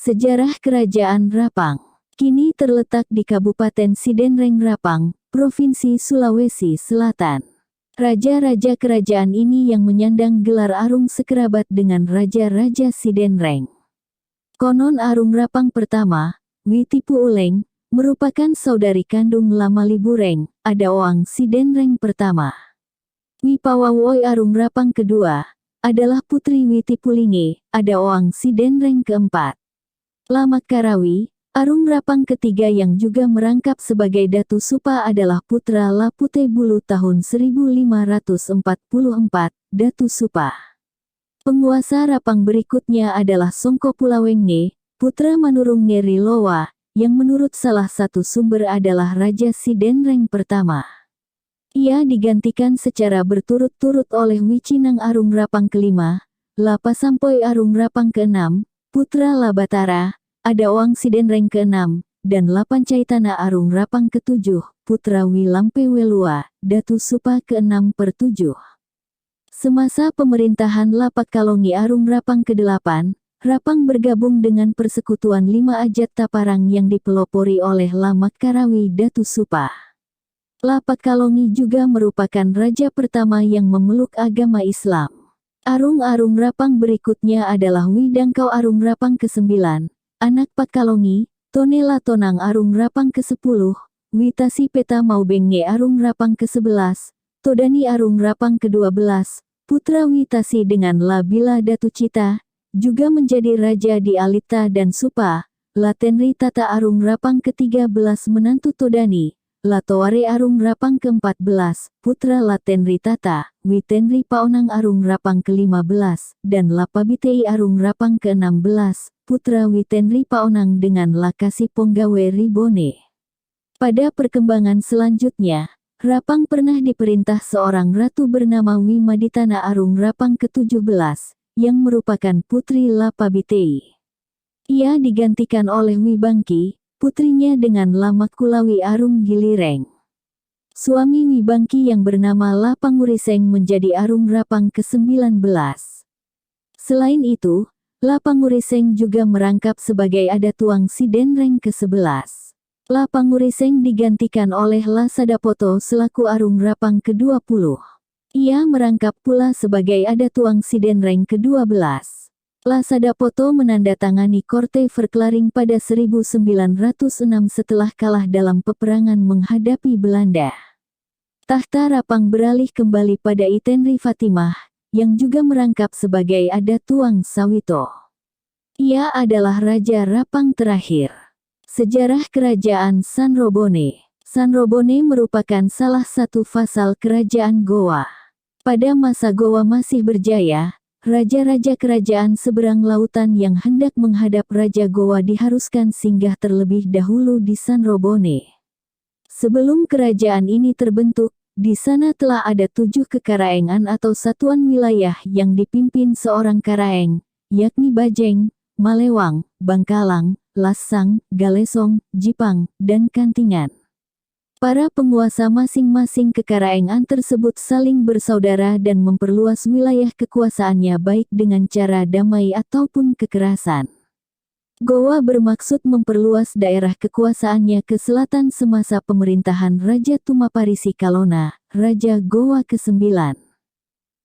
Sejarah Kerajaan Rapang kini terletak di Kabupaten Sidenreng Rapang, Provinsi Sulawesi Selatan. Raja-raja kerajaan ini yang menyandang gelar Arung sekerabat dengan Raja-Raja Sidenreng. Konon Arung Rapang pertama, Witipu Uleng, merupakan saudari kandung Lamalibureng, Adaoang Sidenreng pertama. Wipawawoi Arung Rapang kedua, adalah putri Witipulinge, Adaoang Sidenreng keempat. Lamakkarawi, Arung Rapang ketiga yang juga merangkap sebagai Datu Supa adalah putra Lapute Bulu tahun 1544, Datu Supa. Penguasa Rapang berikutnya adalah Songko Pulawengne, putra Manurungne Rilowa, yang menurut salah satu sumber adalah Raja Sidenreng pertama. Ia digantikan secara berturut-turut oleh Wicinang Arung Rapang kelima, Lapasampoi Arung Rapang keenam, putra Labatara, Adaoang Sidenreng ke-6, dan Lapancaitana Arung Rapang ke-7, putra Wilampe Welua, Datu Supa ke-6/7. Semasa pemerintahan Lapakkalongi Arung Rapang ke-8, Rapang bergabung dengan persekutuan 5 Ajat Taparang yang dipelopori oleh Lamakkarawi Datu Supa. Lapakkalongi juga merupakan raja pertama yang memeluk agama Islam. Arung-arung Rapang berikutnya adalah Widangkau Arung Rapang ke-9, anak Pakkalongi, Tonela Tonang Arung Rapang ke-10, Witasi Peta Maubengne Arung Rapang ke-11, Todani Arung Rapang ke-12, putra Witasi dengan Labila Datu Cita, juga menjadi raja di Alita dan Supa. Latenri Tata Arung Rapang ke-13 menantu Todani, Latoware Arung Rapang ke-14, putra Latenri Tata, Witenri Paonang Arung Rapang ke-15, dan Lapabitei Arung Rapang ke-16, putra Witenri Paonang dengan Lakasi Ponggawe Ribone. Pada perkembangan selanjutnya, Rapang pernah diperintah seorang ratu bernama Wimaditana Arung Rapang ke-17, yang merupakan putri Lapabitei. Ia digantikan oleh Wibangki, putrinya dengan Lamakkulawi Arung Gilireng. Suami Wibangki yang bernama Lapanguriseng menjadi Arung Rapang ke-19. Selain itu, Lapanguriseng juga merangkap sebagai Adatuang Sidenreng ke-11. Lapanguriseng digantikan oleh Lasadapoto selaku Arung Rapang ke-20. Ia merangkap pula sebagai Adatuang Sidenreng ke-12. Lasadapoto menandatangani Korte Verklaring pada 1906 setelah kalah dalam peperangan menghadapi Belanda. Tahta Rapang beralih kembali pada Itenri Fatimah, yang juga merangkap sebagai Adatuang Sawito. Ia adalah Raja Rapang terakhir. Sejarah Kerajaan Sanrobone. Sanrobone merupakan salah satu fasal Kerajaan Gowa. Pada masa Gowa masih berjaya, raja-raja kerajaan seberang lautan yang hendak menghadap Raja Gowa diharuskan singgah terlebih dahulu di Sanrobone. Sebelum kerajaan ini terbentuk, di sana telah ada 7 kekaraengan atau satuan wilayah yang dipimpin seorang karaeng, yakni Bajeng, Malewang, Bangkalang, Lasang, Galesong, Jipang, dan Kantingan. Para penguasa masing-masing kekaraengan tersebut saling bersaudara dan memperluas wilayah kekuasaannya baik dengan cara damai ataupun kekerasan. Gowa bermaksud memperluas daerah kekuasaannya ke selatan semasa pemerintahan Raja Tumaparisi Kalona, Raja Gowa ke-9.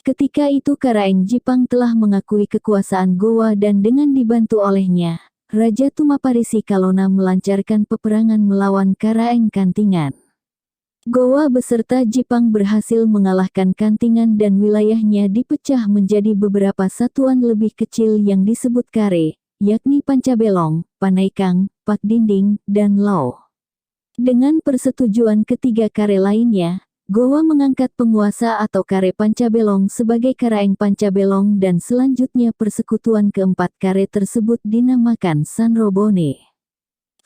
Ketika itu Karaeng Jipang telah mengakui kekuasaan Gowa dan dengan dibantu olehnya, Raja Tumaparisi Kalona melancarkan peperangan melawan Karaeng Kantingan. Gowa beserta Jipang berhasil mengalahkan Kantingan dan wilayahnya dipecah menjadi beberapa satuan lebih kecil yang disebut kare, yakni Pancabelong, Panaikang, Pakdinding, dan Lau. Dengan persetujuan ketiga kare lainnya, Gowa mengangkat penguasa atau kare Pancabelong sebagai Karaeng Pancabelong dan selanjutnya persekutuan keempat kare tersebut dinamakan Sanrobone.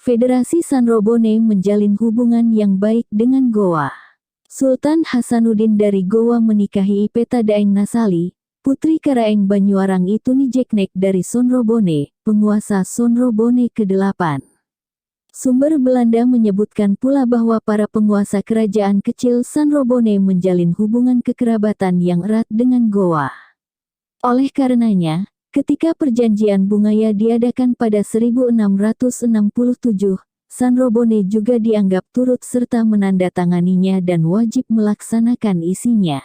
Federasi Sanrobone menjalin hubungan yang baik dengan Gowa. Sultan Hasanuddin dari Gowa menikahi Ipeta Daeng Nasali, putri Karaeng Banyuwarang Itunijeknek dari Sonrobone, penguasa Sonrobone ke-8. Sumber Belanda menyebutkan pula bahwa para penguasa kerajaan kecil Sanrobone menjalin hubungan kekerabatan yang erat dengan Gowa. Oleh karenanya, Ketika perjanjian Bungaya diadakan pada 1667, Sanrobone juga dianggap turut serta menandatanganinya dan wajib melaksanakan isinya.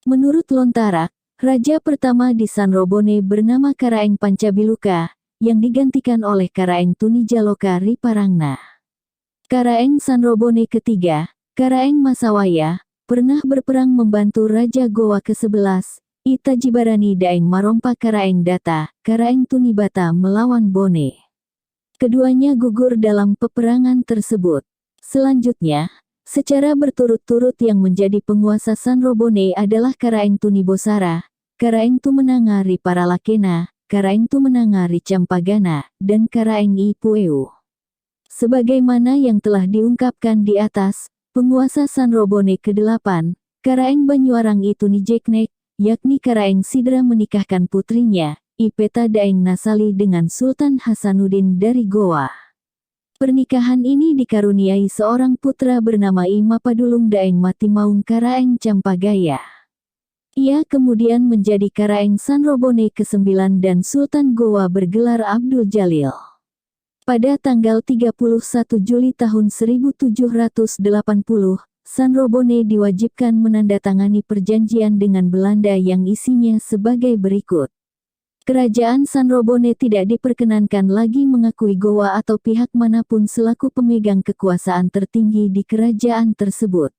Menurut Lontarak, raja pertama di Sanrobone bernama Karaeng Pancabiluka, yang digantikan oleh Karaeng Tunijaloka Riparangna. Karaeng Sanrobone ketiga, Karaeng Masawaya, pernah berperang membantu Raja Gowa ke-11, Itajibarani Daeng Marompa Karaeng Data, Karaeng Tunibata melawan Bone. Keduanya gugur dalam peperangan tersebut. Selanjutnya, secara berturut-turut yang menjadi penguasa Sanrobone adalah Karaeng Tunibosara, Karaeng Tumenanga Riparalakena, Karaeng Tumenanga Ricampagana, dan Karaeng Ipueu. Sebagaimana yang telah diungkapkan di atas, penguasa Sanrobone ke-8, Karaeng Banyuarang Itunijeknek, yakni Karaeng Sidra menikahkan putrinya, Ipeta Daeng Nasali dengan Sultan Hasanuddin dari Gowa. Pernikahan ini dikaruniai seorang putra bernama Imapadulung Daeng Matimaung Karaeng Campagaya. Ia kemudian menjadi Karaeng Sanrobone ke-9 dan Sultan Gowa bergelar Abdul Jalil. Pada tanggal 31 Juli tahun 1780, Sanrobone diwajibkan menandatangani perjanjian dengan Belanda yang isinya sebagai berikut. Kerajaan Sanrobone tidak diperkenankan lagi mengakui Gowa atau pihak manapun selaku pemegang kekuasaan tertinggi di kerajaan tersebut.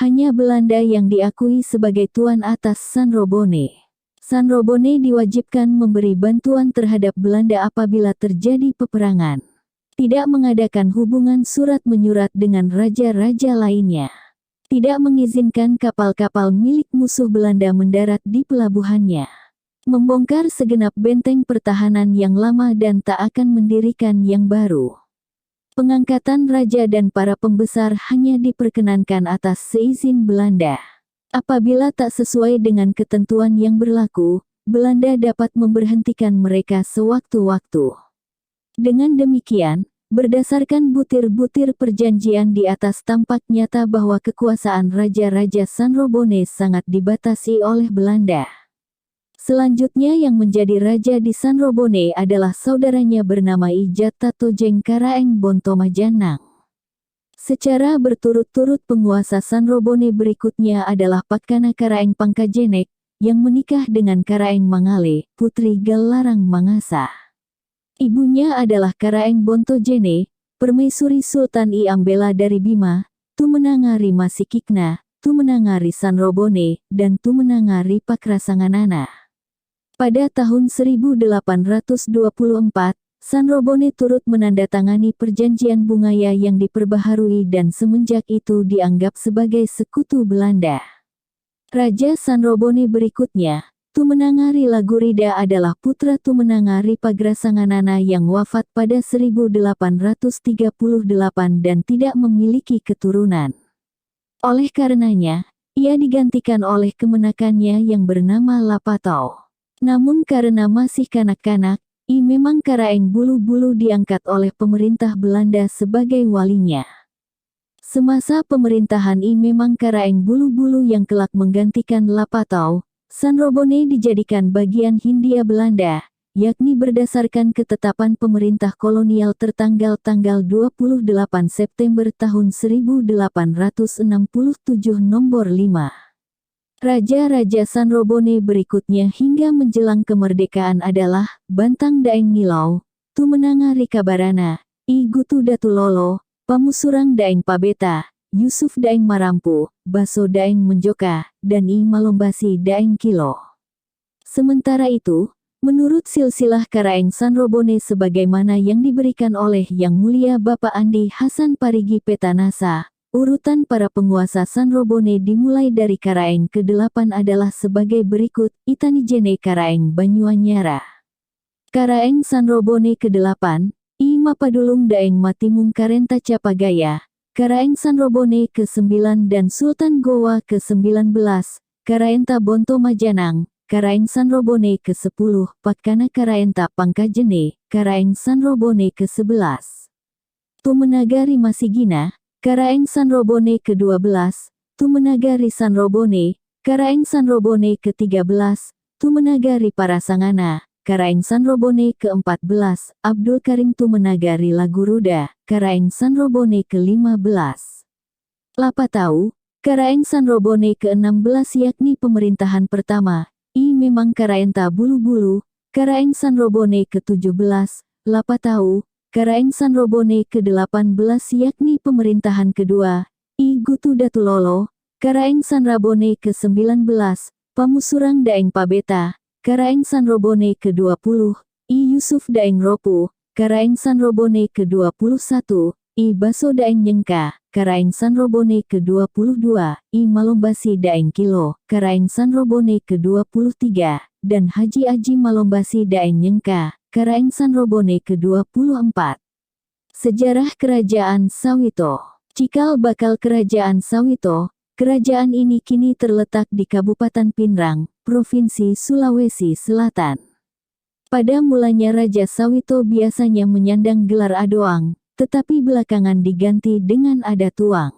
Hanya Belanda yang diakui sebagai tuan atas Sanrobone. Sanrobone diwajibkan memberi bantuan terhadap Belanda apabila terjadi peperangan. Tidak mengadakan hubungan surat-menyurat dengan raja-raja lainnya. Tidak mengizinkan kapal-kapal milik musuh Belanda mendarat di pelabuhannya. Membongkar segenap benteng pertahanan yang lama dan tak akan mendirikan yang baru. Pengangkatan raja dan para pembesar hanya diperkenankan atas seizin Belanda. Apabila tak sesuai dengan ketentuan yang berlaku, Belanda dapat memberhentikan mereka sewaktu-waktu. Dengan demikian, berdasarkan butir-butir perjanjian di atas tampak nyata bahwa kekuasaan raja-raja Sanrobone sangat dibatasi oleh Belanda. Selanjutnya yang menjadi raja di Sanrobone adalah saudaranya bernama Ijata Tojeng Karaeng Bontomajanang. Secara berturut-turut penguasa Sanrobone berikutnya adalah Patkana Karaeng Pangkajenek, yang menikah dengan Karaeng Mangale, putri Galarang Mangasa. Ibunya adalah Karaeng Bontojene, permaisuri Sultan I Ambela dari Bima, Tumenangari Masikikna, Tumenangari Sanrobone, dan Tumenangari Pakrasanganana. Pada tahun 1824, Sanrobone turut menandatangani perjanjian Bungaya yang diperbaharui dan semenjak itu dianggap sebagai sekutu Belanda. Raja Sanrobone berikutnya, Tumenangari Lagurida adalah putra Tumenangari Pagrasanganana yang wafat pada 1838 dan tidak memiliki keturunan. Oleh karenanya, ia digantikan oleh kemenakannya yang bernama Lapatau. Namun karena masih kanak-kanak, I memang Karaeng Bulu-Bulu diangkat oleh pemerintah Belanda sebagai walinya. Semasa pemerintahan I memang Karaeng Bulu-Bulu yang kelak menggantikan Lapatau, Sanrobone dijadikan bagian Hindia Belanda, yakni berdasarkan ketetapan pemerintah kolonial tertanggal tanggal 28 September tahun 1867 nomor 5. Raja-raja Sanrobone berikutnya hingga menjelang kemerdekaan adalah Bantang Daeng Nilau, Tumenangari Kabarana, I Gutu Datulolo, Pamusurang Daeng Pabeta, Yusuf Daeng Marampu, Baso Daeng Menjoka, dan I Malombasi Daeng Kilo. Sementara itu, menurut silsilah Karaeng Sanrobone sebagaimana yang diberikan oleh Yang Mulia Bapak Andi Hasan Parigi Petanasa, urutan para penguasa Sanrobone dimulai dari Karaeng ke-8 adalah sebagai berikut: Itanijene Karaeng Banyuanyara. Karaeng Sanrobone ke-8, I Mapadulung Daeng Matimung Karenta Capagaya, Karaeng Sanrobone ke-9 dan Sultan Gowa ke-19, Karaenta Bontomajanang, Karaeng Sanrobone ke-10, Patkana Karaenta Pangkajene, Karaeng Sanrobone ke-11. Tumenagari Masigina, Karaeng Sanrobone ke-12, Tumenagari Sanrobone, Karaeng Sanrobone ke-13, Tumenagari Parasangana, Karaeng Sanrobone ke-14, Abdul Karim Tumenagari Laguruda, Karaeng Sanrobone ke-15. Lapatau, Karaeng Sanrobone ke-16 yakni pemerintahan pertama, memang Karaenta Bulu-Bulu, Karaeng Sanrobone ke-17, Lapatau, Karaeng Sanrobone ke-18 yakni pemerintahan kedua, Gutu Datulolo, Karaeng Sanrabone ke-19, Pamusurang Daeng Pabeta, Karaeng Sanrobone ke-20, Yusuf Daeng Ropu, Karaeng Sanrobone ke-21, Baso Daeng Nyengka, Karaeng Sanrobone ke-22, Malombasi Daeng Kilo, Karaeng Sanrobone ke-23, dan Haji Aji Malombasi Daeng Nyengka, Karaeng Sanrobone ke-24. Sejarah Kerajaan Sawito. Cikal bakal Kerajaan Sawito, kerajaan ini kini terletak di Kabupaten Pinrang, Provinsi Sulawesi Selatan. Pada mulanya Raja Sawito biasanya menyandang gelar Adoang, tetapi belakangan diganti dengan Adatuang.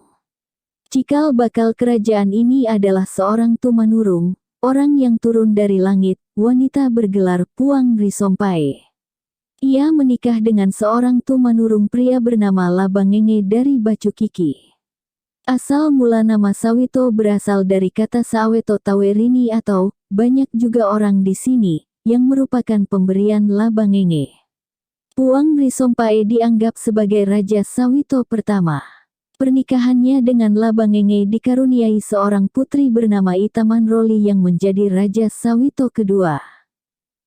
Cikal bakal kerajaan ini adalah seorang tumanurung, orang yang turun dari langit, wanita bergelar Puang Risompai. Ia menikah dengan seorang tumanurung pria bernama Labangenge dari Bacukiki. Asal mula nama Sawito berasal dari kata Saweto Tawerini atau, banyak juga orang di sini, yang merupakan pemberian Labangenge. Puang Risompai dianggap sebagai Raja Sawito pertama. Pernikahannya dengan Labangenge dikaruniai seorang putri bernama Itamanroli yang menjadi Raja Sawito kedua.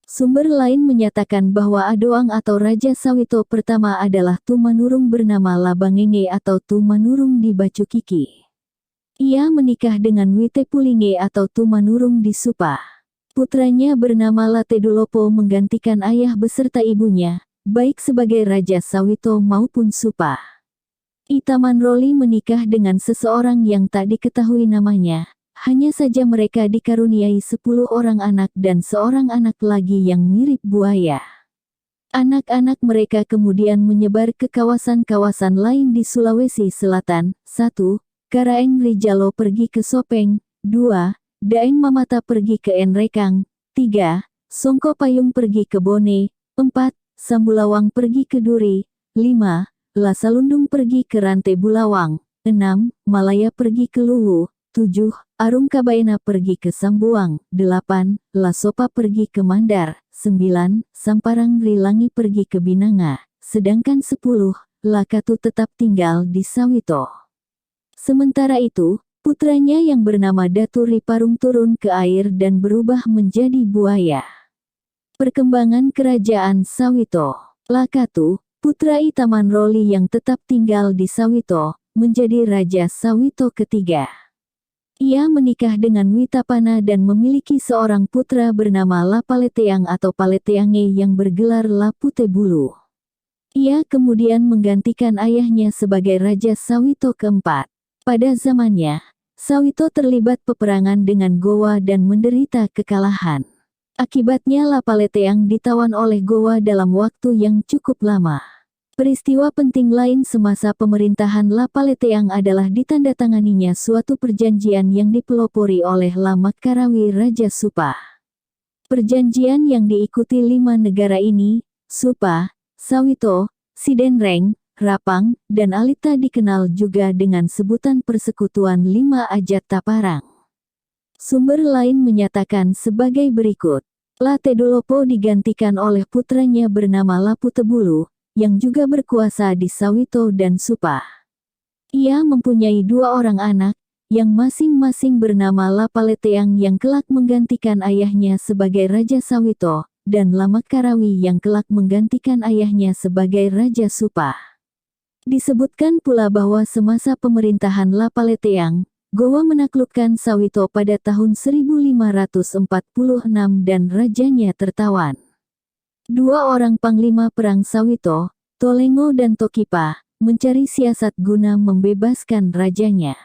Sumber lain menyatakan bahwa Adoang atau Raja Sawito pertama adalah tumanurung bernama Labangenge atau tumanurung di Bacukiki. Ia menikah dengan Witepulinge atau tumanurung di Supa. Putranya bernama Latedulopo menggantikan ayah beserta ibunya, baik sebagai Raja Sawito maupun Supa. Itamanroli menikah dengan seseorang yang tak diketahui namanya. Hanya saja mereka dikaruniai 10 orang anak dan seorang anak lagi yang mirip buaya. Anak-anak mereka kemudian menyebar ke kawasan-kawasan lain di Sulawesi Selatan. 1. Karaeng Rijalo pergi ke Sopeng. 2. Daeng Mamata pergi ke Enrekang. 3. Songko Payung pergi ke Bone. 4. Sambulawang pergi ke Duri. 5. Lasalundung pergi ke Rante Bulawang. 6. Malaya pergi ke Luwu. 7. Arung Kabaena pergi ke Sambuang. 8. Lasopa pergi ke Mandar. 9. Samparang Rilangi pergi ke Binanga. Sedangkan 10. Lakatu tetap tinggal di Sawito. Sementara itu, putranya yang bernama Datu Riparung turun ke air dan berubah menjadi buaya. Perkembangan Kerajaan Sawito. Lakatu, putra Itamanroli yang tetap tinggal di Sawito, menjadi Raja Sawito ketiga. Ia menikah dengan Witapana dan memiliki seorang putra bernama Lapaleteang atau Paleteange yang bergelar Laputebulu. Ia kemudian menggantikan ayahnya sebagai Raja Sawito keempat. Pada zamannya, Sawito terlibat peperangan dengan Gowa dan menderita kekalahan. Akibatnya Lapaleteang ditawan oleh Gowa dalam waktu yang cukup lama. Peristiwa penting lain semasa pemerintahan Lapaleteang adalah ditandatanganinya suatu perjanjian yang dipelopori oleh Lamakkarawi Raja Supa. Perjanjian yang diikuti 5 negara ini, Supa, Sawito, Sidenreng, Rapang, dan Alita dikenal juga dengan sebutan Persekutuan 5 Ajat Taparang. Sumber lain menyatakan sebagai berikut. Latedulopo digantikan oleh putranya bernama Laputebulu, yang juga berkuasa di Sawito dan Supa. Ia mempunyai 2 orang anak, yang masing-masing bernama Lapaleteang yang kelak menggantikan ayahnya sebagai Raja Sawito, dan Lamakkarawi yang kelak menggantikan ayahnya sebagai Raja Supa. Disebutkan pula bahwa semasa pemerintahan Lapaleteang, Gowa menaklukkan Sawito pada tahun 1546 dan rajanya tertawan. 2 orang panglima perang Sawito, Tolengo dan Tokipa, mencari siasat guna membebaskan rajanya.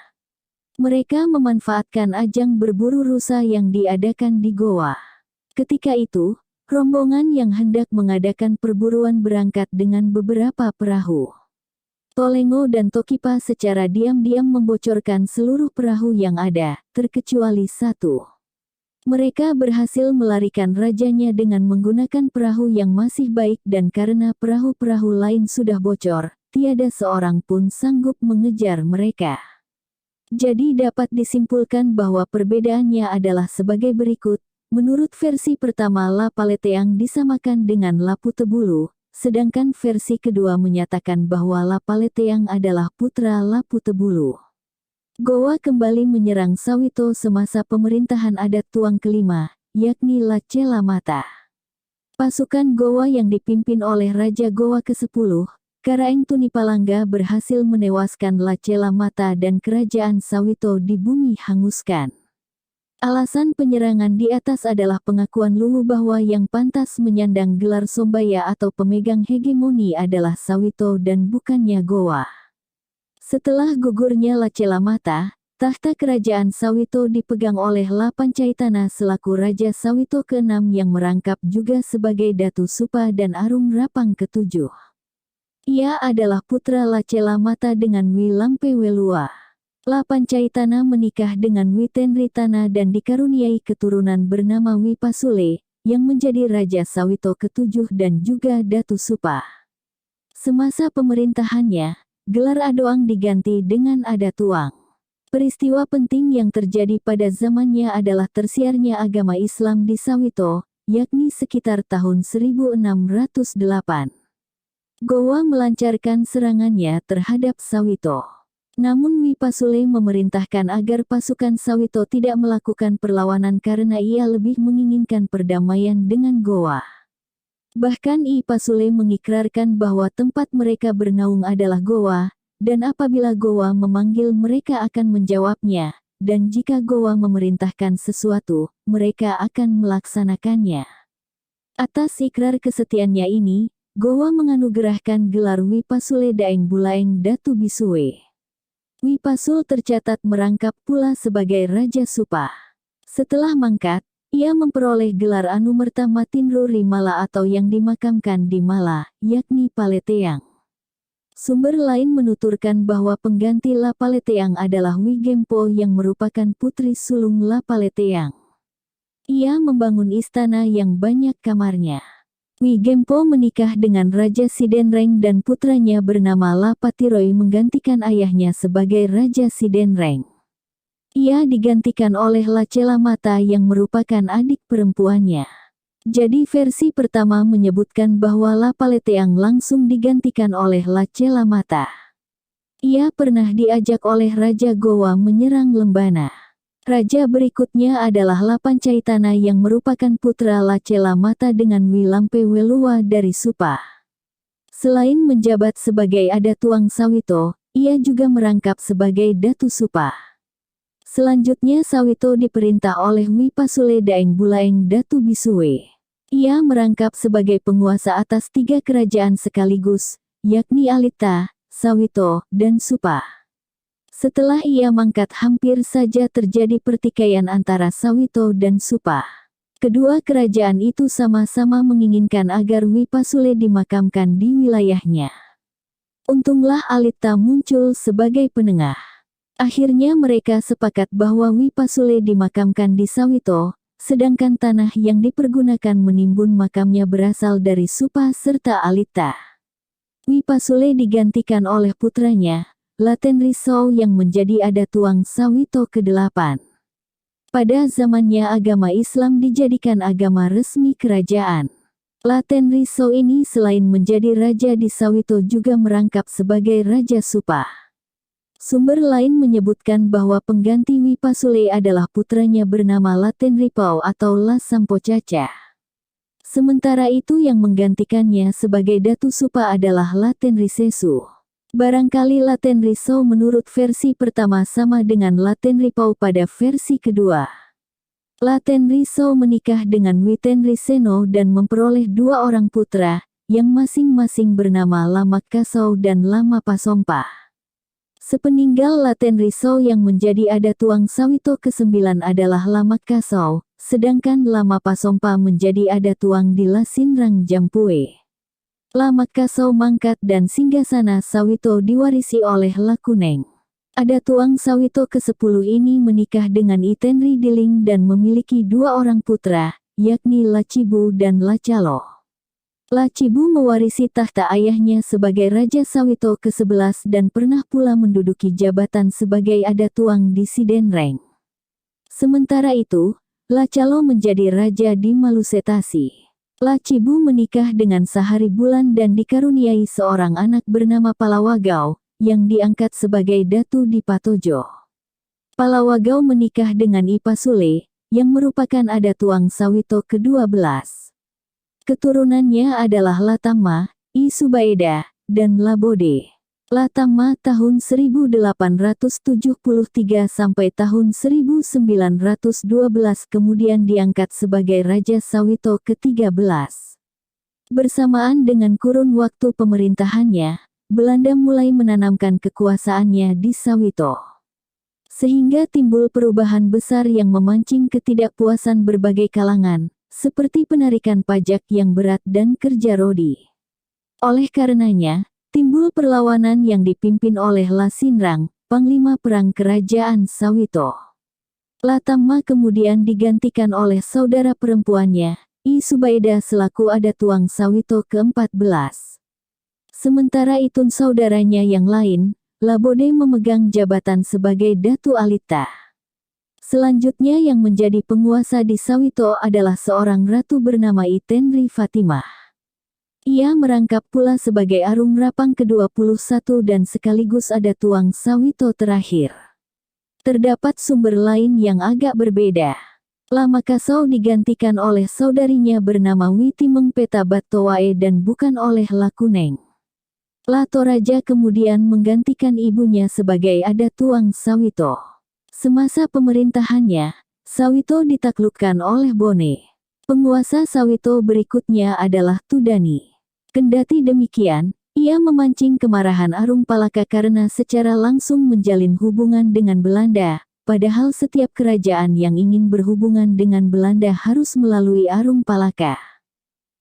Mereka memanfaatkan ajang berburu rusa yang diadakan di Gowa. Ketika itu, rombongan yang hendak mengadakan perburuan berangkat dengan beberapa perahu. Tolengo dan Tokipa secara diam-diam membocorkan seluruh perahu yang ada, terkecuali 1. Mereka berhasil melarikan rajanya dengan menggunakan perahu yang masih baik dan karena perahu-perahu lain sudah bocor, tiada seorang pun sanggup mengejar mereka. Jadi dapat disimpulkan bahwa perbedaannya adalah sebagai berikut. Menurut versi pertama La Paleteang disamakan dengan La Putebulu, sedangkan versi kedua menyatakan bahwa La Paleteang adalah putra La Putebulu. Gowa kembali menyerang Sawito semasa pemerintahan adat Tuang kelima, yakni La Celamata. Pasukan Gowa yang dipimpin oleh Raja Gowa ke-10, Karaeng Tunipalangga berhasil menewaskan La Celamata dan kerajaan Sawito di bumi hanguskan. Alasan penyerangan di atas adalah pengakuan Luwu bahwa yang pantas menyandang gelar Sombaya atau pemegang hegemoni adalah Sawito dan bukannya Gowa. Setelah gugurnya La Celamata, tahta kerajaan Sawito dipegang oleh La Pancaitana selaku Raja Sawito ke-6 yang merangkap juga sebagai Datu Supa dan Arung Rapang ke-7. Ia adalah putra La Celamata dengan Wi Lampe Welua. La Pancaitana menikah dengan Wi Tenritana dan dikaruniai keturunan bernama Wi Pasule, yang menjadi Raja Sawito ke-7 dan juga Datu Supa. Semasa pemerintahannya, gelar Adoang diganti dengan Adatuang. Peristiwa penting yang terjadi pada zamannya adalah tersiarnya agama Islam di Sawito, yakni sekitar tahun 1608. Gowa melancarkan serangannya terhadap Sawito. Namun Wi Pasule memerintahkan agar pasukan Sawito tidak melakukan perlawanan karena ia lebih menginginkan perdamaian dengan Gowa. Bahkan I Pasule mengikrarkan bahwa tempat mereka bernaung adalah Gowa, dan apabila Gowa memanggil mereka akan menjawabnya, dan jika Gowa memerintahkan sesuatu, mereka akan melaksanakannya. Atas ikrar kesetiaannya ini, Gowa menganugerahkan gelar Wi Pasule Daeng Bulaeng Datu Bisue. Wi Pasul tercatat merangkap pula sebagai Raja Supa. Setelah mangkat, ia memperoleh gelar Anumerta Matinruri Mala atau yang dimakamkan di Mala, yakni Paleteang. Sumber lain menuturkan bahwa pengganti La Paleteang adalah Wi Gempo yang merupakan putri sulung La Paleteang. Ia membangun istana yang banyak kamarnya. Wi Gempo menikah dengan Raja Sidenreng dan putranya bernama La Patiroy menggantikan ayahnya sebagai Raja Sidenreng. Ia digantikan oleh La Celamata yang merupakan adik perempuannya. Jadi versi pertama menyebutkan bahwa La Paleteang langsung digantikan oleh La Celamata. Ia pernah diajak oleh Raja Gowa menyerang Lembana. Raja berikutnya adalah La Pancaitana yang merupakan putra La Celamata dengan Wi Lampe Welua dari Supa. Selain menjabat sebagai Adatuang Sawito, ia juga merangkap sebagai Datu Supa. Selanjutnya Sawito diperintah oleh Wi Pasule Daeng Bulaeng Datu Bisue. Ia merangkap sebagai penguasa atas 3 kerajaan sekaligus, yakni Alita, Sawito, dan Supa. Setelah ia mangkat hampir saja terjadi pertikaian antara Sawito dan Supa. Kedua kerajaan itu sama-sama menginginkan agar Wi Pasule dimakamkan di wilayahnya. Untunglah Alita muncul sebagai penengah. Akhirnya mereka sepakat bahwa Wi Pasule dimakamkan di Sawito, sedangkan tanah yang dipergunakan menimbun makamnya berasal dari Supa serta Alita. Wi Pasule digantikan oleh putranya, La Tenriso yang menjadi Adatuang Sawito ke-8. Pada zamannya agama Islam dijadikan agama resmi kerajaan. La Tenriso ini selain menjadi raja di Sawito juga merangkap sebagai Raja Supa. Sumber lain menyebutkan bahwa pengganti Wi Pasule adalah putranya bernama La Tenripau atau La Sampocaca. Sementara itu yang menggantikannya sebagai Datu Supa adalah La Tenrisesu. Barangkali La Tenriso menurut versi pertama sama dengan La Tenripau pada versi kedua. La Tenriso menikah dengan Wi Tenriseno dan memperoleh 2 orang putra, yang masing-masing bernama La Makasau dan La Mapasompa. Sepeninggal La Tenriso yang menjadi Adatuang Sawito ke-9 adalah La Makasau, sedangkan La Mapasompa menjadi Adatuang di La Sinrang Jampue. La Makasau mangkat dan singgasana Sawito diwarisi oleh La Kuneng. Adatuang Sawito ke-10 ini menikah dengan Itenri Diling dan memiliki 2 orang putra, yakni Lacibu dan Lacalo. Lacibu mewarisi tahta ayahnya sebagai Raja Sawito ke-11 dan pernah pula menduduki jabatan sebagai Adatuang di Sidenreng. Sementara itu, Lacalo menjadi raja di Malusetasi. Lacibu menikah dengan Sahari Bulan dan dikaruniai seorang anak bernama Palawagau, yang diangkat sebagai Datu di Patojo. Palawagau menikah dengan Ipasule, yang merupakan Adatuang Sawito ke-12. Keturunannya adalah Latama, I Subaeda, dan Labode. Latama tahun 1873 sampai tahun 1912 kemudian diangkat sebagai Raja Sawito ke-13. Bersamaan dengan kurun waktu pemerintahannya, Belanda mulai menanamkan kekuasaannya di Sawito. Sehingga timbul perubahan besar yang memancing ketidakpuasan berbagai kalangan, seperti penarikan pajak yang berat dan kerja rodi. Oleh karenanya, timbul perlawanan yang dipimpin oleh Lasinrang, Panglima Perang Kerajaan Sawito. Latama kemudian digantikan oleh saudara perempuannya, I Subaeda selaku Adatuang Sawito ke-14. Sementara itu saudaranya yang lain, Labode memegang jabatan sebagai Datu Alita. Selanjutnya yang menjadi penguasa di Sawito adalah seorang ratu bernama Itenri Fatimah. Ia merangkap pula sebagai Arung Rapang ke-21 dan sekaligus Adatuang Sawito terakhir. Terdapat sumber lain yang agak berbeda. Lamakasau digantikan oleh saudarinya bernama Witimeng Petabat-Towae dan bukan oleh Lakuneng. Latoraja kemudian menggantikan ibunya sebagai Adatuang Sawito. Semasa pemerintahannya, Sawito ditaklukkan oleh Bone. Penguasa Sawito berikutnya adalah Tudani. Kendati demikian, ia memancing kemarahan Arung Palaka karena secara langsung menjalin hubungan dengan Belanda, padahal setiap kerajaan yang ingin berhubungan dengan Belanda harus melalui Arung Palaka.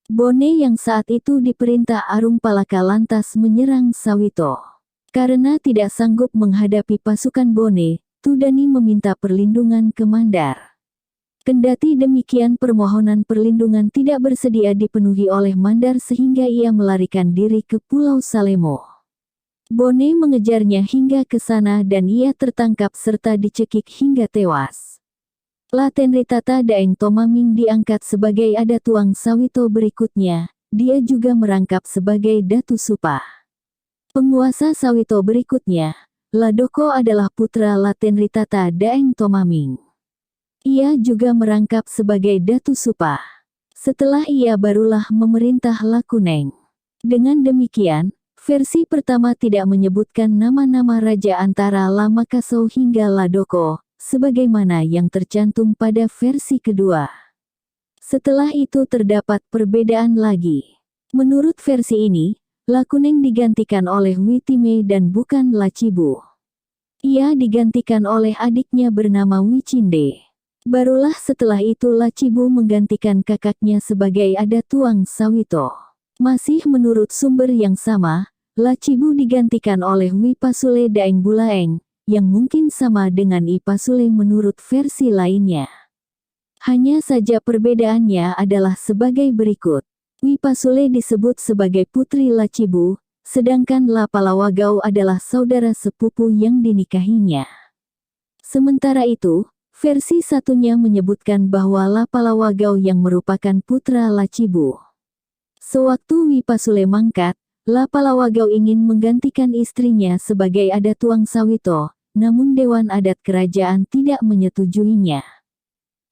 Bone yang saat itu diperintah Arung Palaka lantas menyerang Sawito. Karena tidak sanggup menghadapi pasukan Bone, Tudani meminta perlindungan ke Mandar. Kendati demikian permohonan perlindungan tidak bersedia dipenuhi oleh Mandar sehingga ia melarikan diri ke Pulau Salemo. Bone mengejarnya hingga ke sana dan ia tertangkap serta dicekik hingga tewas. Latenritata Daeng Tomaming diangkat sebagai Adatuang Sawito berikutnya, dia juga merangkap sebagai Datu Supa. Penguasa Sawito berikutnya, Ladoko adalah putra Latenritata Daeng Tomaming. Ia juga merangkap sebagai Datu Supa. Setelah ia barulah memerintah Lakuneng. Dengan demikian, versi pertama tidak menyebutkan nama-nama raja antara Lamakasau hingga Ladoko, sebagaimana yang tercantum pada versi kedua. Setelah itu terdapat perbedaan lagi. Menurut versi ini, Lakuneng digantikan oleh Witime dan bukan Lacibu. Ia digantikan oleh adiknya bernama Wicinde. Barulah setelah itu Lacibu menggantikan kakaknya sebagai Adatuang Sawito. Masih menurut sumber yang sama, Lacibu digantikan oleh Wipasule Daeng Bulaeng, yang mungkin sama dengan Ipasule menurut versi lainnya. Hanya saja perbedaannya adalah sebagai berikut. Wipasule disebut sebagai putri Lacibu, sedangkan Lapalawagau adalah saudara sepupu yang dinikahinya. Sementara itu, versi satunya menyebutkan bahwa Lapalawagau yang merupakan putra Lacibu. Sewaktu Wipasule mangkat, Lapalawagau ingin menggantikan istrinya sebagai Adatuang Sawito, namun Dewan Adat Kerajaan tidak menyetujuinya.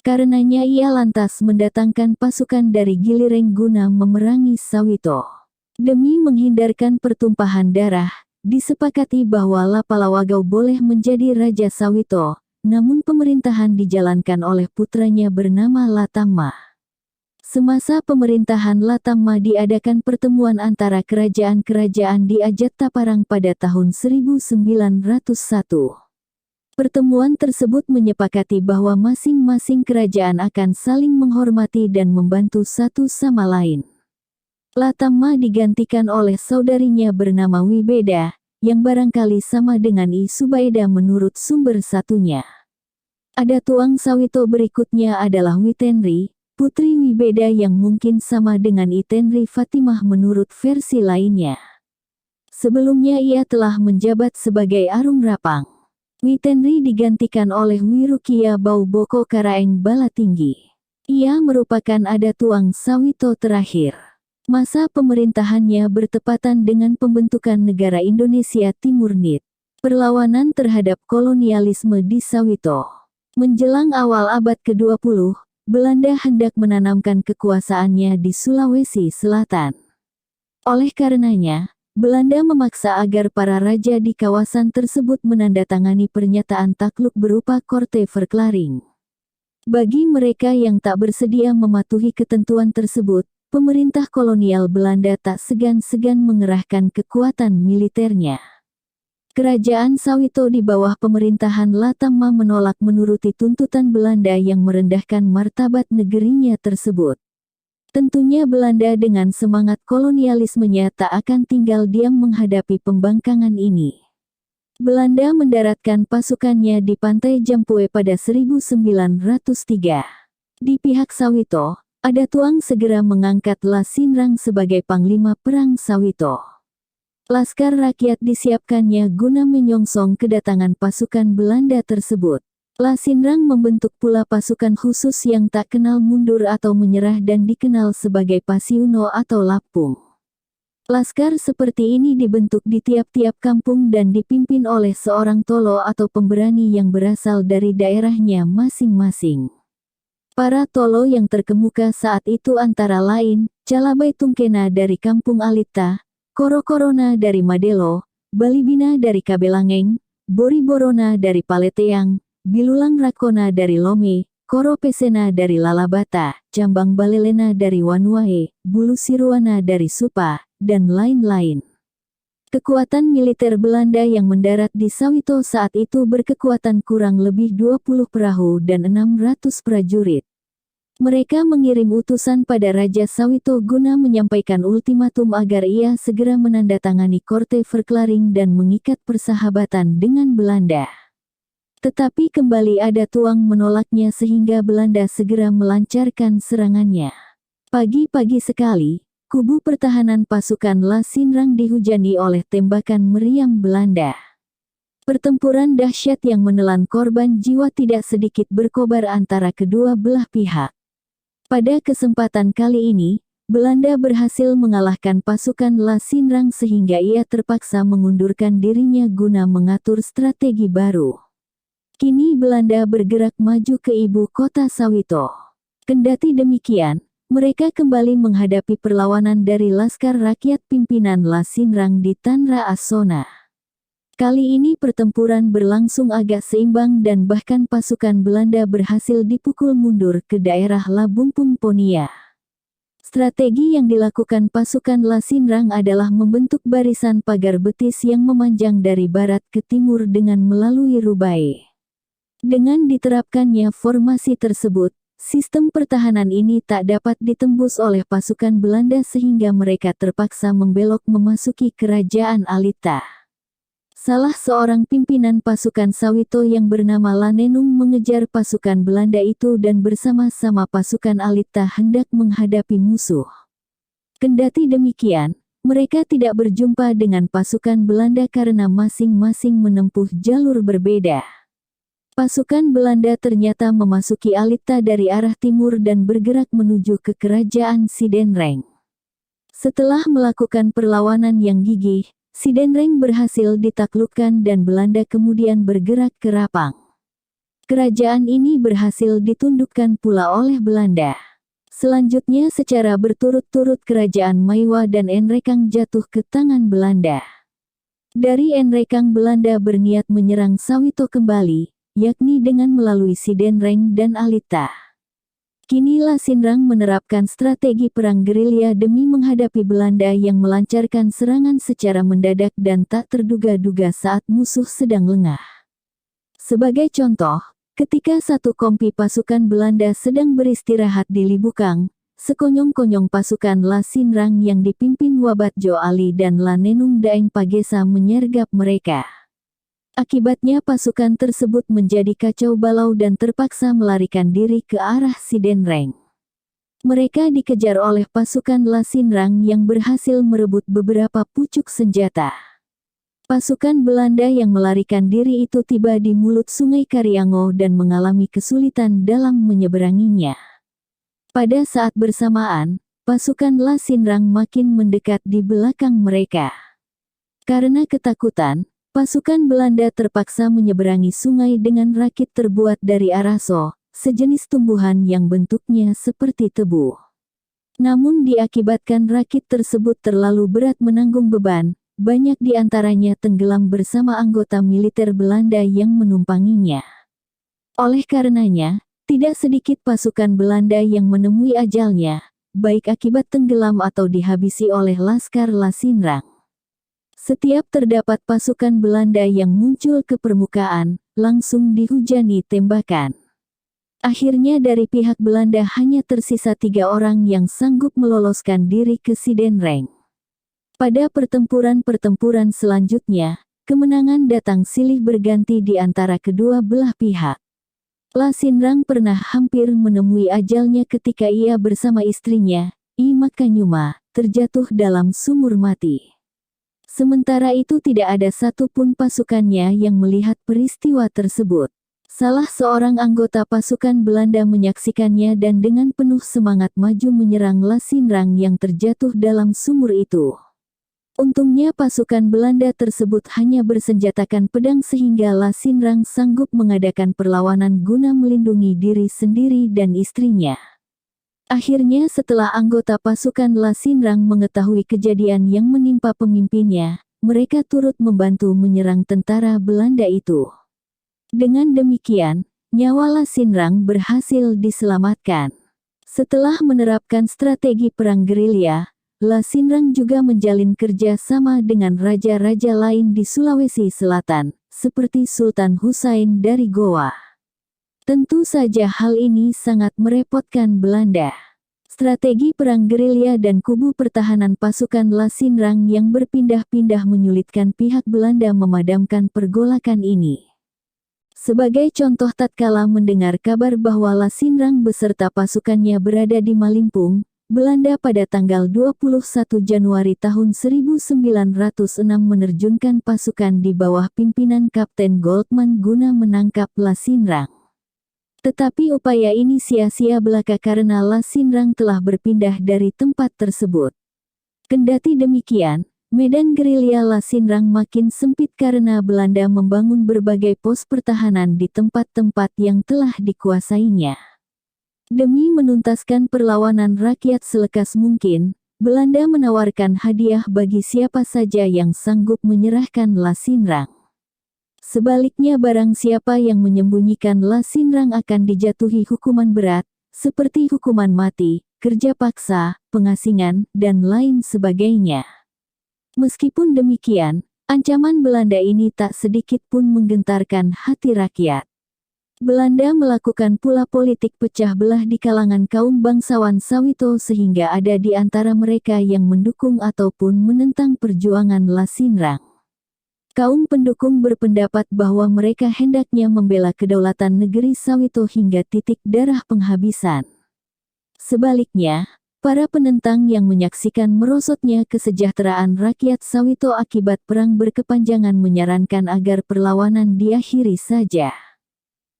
Karenanya ia lantas mendatangkan pasukan dari Gilireng guna memerangi Sawito. Demi menghindarkan pertumpahan darah, disepakati bahwa Lapalawagau boleh menjadi Raja Sawito, namun pemerintahan dijalankan oleh putranya bernama Latama. Semasa pemerintahan Latama diadakan pertemuan antara kerajaan-kerajaan di Ajat-Taparang pada tahun 1901. Pertemuan tersebut menyepakati bahwa masing-masing kerajaan akan saling menghormati dan membantu satu sama lain. Latama digantikan oleh saudarinya bernama Wibeda, yang barangkali sama dengan I Subaida menurut sumber satunya. Ada Tuang Sawito berikutnya adalah Witenri, putri Wibeda yang mungkin sama dengan Itenri Fatimah menurut versi lainnya. Sebelumnya ia telah menjabat sebagai Arung Rapang. Witenri digantikan oleh Wirukia Bauboko Karaeng Balatinggi. Ia merupakan Ada Tuang Sawito terakhir. Masa pemerintahannya bertepatan dengan pembentukan negara Indonesia Timur NIT. Perlawanan terhadap kolonialisme di Sawito. Menjelang awal abad ke-20, Belanda hendak menanamkan kekuasaannya di Sulawesi Selatan. Oleh karenanya, Belanda memaksa agar para raja di kawasan tersebut menandatangani pernyataan takluk berupa Korte Verklaring. Bagi mereka yang tak bersedia mematuhi ketentuan tersebut, pemerintah kolonial Belanda tak segan-segan mengerahkan kekuatan militernya. Kerajaan Sawito di bawah pemerintahan Latama menolak menuruti tuntutan Belanda yang merendahkan martabat negerinya tersebut. Tentunya Belanda dengan semangat kolonialismenya tak akan tinggal diam menghadapi pembangkangan ini. Belanda mendaratkan pasukannya di pantai Jampue pada 1903. Di pihak Sawito, Ada Tuang segera mengangkat Lasinrang sebagai Panglima Perang Sawito. Laskar Rakyat disiapkannya guna menyongsong kedatangan pasukan Belanda tersebut. Lasinrang membentuk pula pasukan khusus yang tak kenal mundur atau menyerah dan dikenal sebagai Pasiuno atau Lapung. Laskar seperti ini dibentuk di tiap-tiap kampung dan dipimpin oleh seorang tolo atau pemberani yang berasal dari daerahnya masing-masing. Para tolo yang terkemuka saat itu antara lain, Calabai Tungkena dari Kampung Alita, Koro Korona dari Madelo, Balibina dari Kabelangeng, Boriborona dari Paleteang, Bilulang Rakona dari Lome, Koro Pesena dari Lalabata, Jambang Balelena dari Wanuae, Bulu Siruana dari Supa, dan lain-lain. Kekuatan militer Belanda yang mendarat di Sawito saat itu berkekuatan kurang lebih 20 perahu dan 600 prajurit. Mereka mengirim utusan pada Raja Sawito guna menyampaikan ultimatum agar ia segera menandatangani Korte Verklaring dan mengikat persahabatan dengan Belanda. Tetapi kembali Ada Tuang menolaknya sehingga Belanda segera melancarkan serangannya. Pagi-pagi sekali, kubu pertahanan pasukan Lasinrang dihujani oleh tembakan meriam Belanda. Pertempuran dahsyat yang menelan korban jiwa tidak sedikit berkobar antara kedua belah pihak. Pada kesempatan kali ini, Belanda berhasil mengalahkan pasukan Lasinrang sehingga ia terpaksa mengundurkan dirinya guna mengatur strategi baru. Kini Belanda bergerak maju ke ibu kota Sawito. Kendati demikian, mereka kembali menghadapi perlawanan dari Laskar Rakyat pimpinan Lasinrang di Tanra Asona. Kali ini pertempuran berlangsung agak seimbang dan bahkan pasukan Belanda berhasil dipukul mundur ke daerah Labumpung Ponia. Strategi yang dilakukan pasukan Lasinrang adalah membentuk barisan pagar betis yang memanjang dari barat ke timur dengan melalui Rubae. Dengan diterapkannya formasi tersebut, sistem pertahanan ini tak dapat ditembus oleh pasukan Belanda sehingga mereka terpaksa membelok memasuki kerajaan Alita. Salah seorang pimpinan pasukan Sawito yang bernama Lanenung mengejar pasukan Belanda itu dan bersama-sama pasukan Alita hendak menghadapi musuh. Kendati demikian, mereka tidak berjumpa dengan pasukan Belanda karena masing-masing menempuh jalur berbeda. Pasukan Belanda ternyata memasuki Alita dari arah timur dan bergerak menuju ke kerajaan Sidenreng. Setelah melakukan perlawanan yang gigih, Sidenreng berhasil ditaklukkan dan Belanda kemudian bergerak ke Rapang. Kerajaan ini berhasil ditundukkan pula oleh Belanda. Selanjutnya secara berturut-turut kerajaan Maiwa dan Enrekang jatuh ke tangan Belanda. Dari Enrekang Belanda berniat menyerang Sawito kembali, yakni dengan melalui Sidenreng dan Alita. Kini Lasinrang menerapkan strategi perang gerilya demi menghadapi Belanda yang melancarkan serangan secara mendadak dan tak terduga-duga saat musuh sedang lengah. Sebagai contoh, ketika satu kompi pasukan Belanda sedang beristirahat di Libukang, sekonyong-konyong pasukan Lasinrang yang dipimpin Wabatjo Ali dan Lanenung Daeng Pagesa menyergap mereka. Akibatnya pasukan tersebut menjadi kacau balau dan terpaksa melarikan diri ke arah Sidenreng. Mereka dikejar oleh pasukan Lasinrang yang berhasil merebut beberapa pucuk senjata. Pasukan Belanda yang melarikan diri itu tiba di mulut Sungai Kariango dan mengalami kesulitan dalam menyeberanginya. Pada saat bersamaan, pasukan Lasinrang makin mendekat di belakang mereka. Karena ketakutan, pasukan Belanda terpaksa menyeberangi sungai dengan rakit terbuat dari araso, sejenis tumbuhan yang bentuknya seperti tebu. Namun diakibatkan rakit tersebut terlalu berat menanggung beban, banyak di antaranya tenggelam bersama anggota militer Belanda yang menumpanginya. Oleh karenanya, tidak sedikit pasukan Belanda yang menemui ajalnya, baik akibat tenggelam atau dihabisi oleh Laskar Lasinrang. Setiap terdapat pasukan Belanda yang muncul ke permukaan, langsung dihujani tembakan. Akhirnya dari pihak Belanda hanya tersisa 3 orang yang sanggup meloloskan diri ke Sidenreng. Pada pertempuran-pertempuran selanjutnya, kemenangan datang silih berganti di antara kedua belah pihak. Lasinrang pernah hampir menemui ajalnya ketika ia bersama istrinya, I Makanyuma, terjatuh dalam sumur mati. Sementara itu tidak ada satupun pasukannya yang melihat peristiwa tersebut. Salah seorang anggota pasukan Belanda menyaksikannya dan dengan penuh semangat maju menyerang Lasinrang yang terjatuh dalam sumur itu. Untungnya pasukan Belanda tersebut hanya bersenjatakan pedang sehingga Lasinrang sanggup mengadakan perlawanan guna melindungi diri sendiri dan istrinya. Akhirnya setelah anggota pasukan Lasinrang mengetahui kejadian yang menimpa pemimpinnya, mereka turut membantu menyerang tentara Belanda itu. Dengan demikian, nyawa Lasinrang berhasil diselamatkan. Setelah menerapkan strategi perang gerilya, Lasinrang juga menjalin kerja sama dengan raja-raja lain di Sulawesi Selatan, seperti Sultan Husain dari Goa. Tentu saja hal ini sangat merepotkan Belanda. Strategi perang gerilya dan kubu pertahanan pasukan Lasinrang yang berpindah-pindah menyulitkan pihak Belanda memadamkan pergolakan ini. Sebagai contoh tatkala mendengar kabar bahwa Lasinrang beserta pasukannya berada di Malimpung, Belanda pada tanggal 21 Januari tahun 1906 menerjunkan pasukan di bawah pimpinan Kapten Goldman guna menangkap Lasinrang. Tetapi upaya ini sia-sia belaka karena Lasinrang telah berpindah dari tempat tersebut. Kendati demikian, medan gerilya Lasinrang makin sempit karena Belanda membangun berbagai pos pertahanan di tempat-tempat yang telah dikuasainya. Demi menuntaskan perlawanan rakyat selekas mungkin, Belanda menawarkan hadiah bagi siapa saja yang sanggup menyerahkan Lasinrang. Sebaliknya barang siapa yang menyembunyikan Lasinrang akan dijatuhi hukuman berat, seperti hukuman mati, kerja paksa, pengasingan, dan lain sebagainya. Meskipun demikian, ancaman Belanda ini tak sedikit pun menggentarkan hati rakyat. Belanda melakukan pula politik pecah belah di kalangan kaum bangsawan Sawito sehingga ada di antara mereka yang mendukung ataupun menentang perjuangan Lasinrang. Kaum pendukung berpendapat bahwa mereka hendaknya membela kedaulatan negeri Sawito hingga titik darah penghabisan. Sebaliknya, para penentang yang menyaksikan merosotnya kesejahteraan rakyat Sawito akibat perang berkepanjangan menyarankan agar perlawanan diakhiri saja.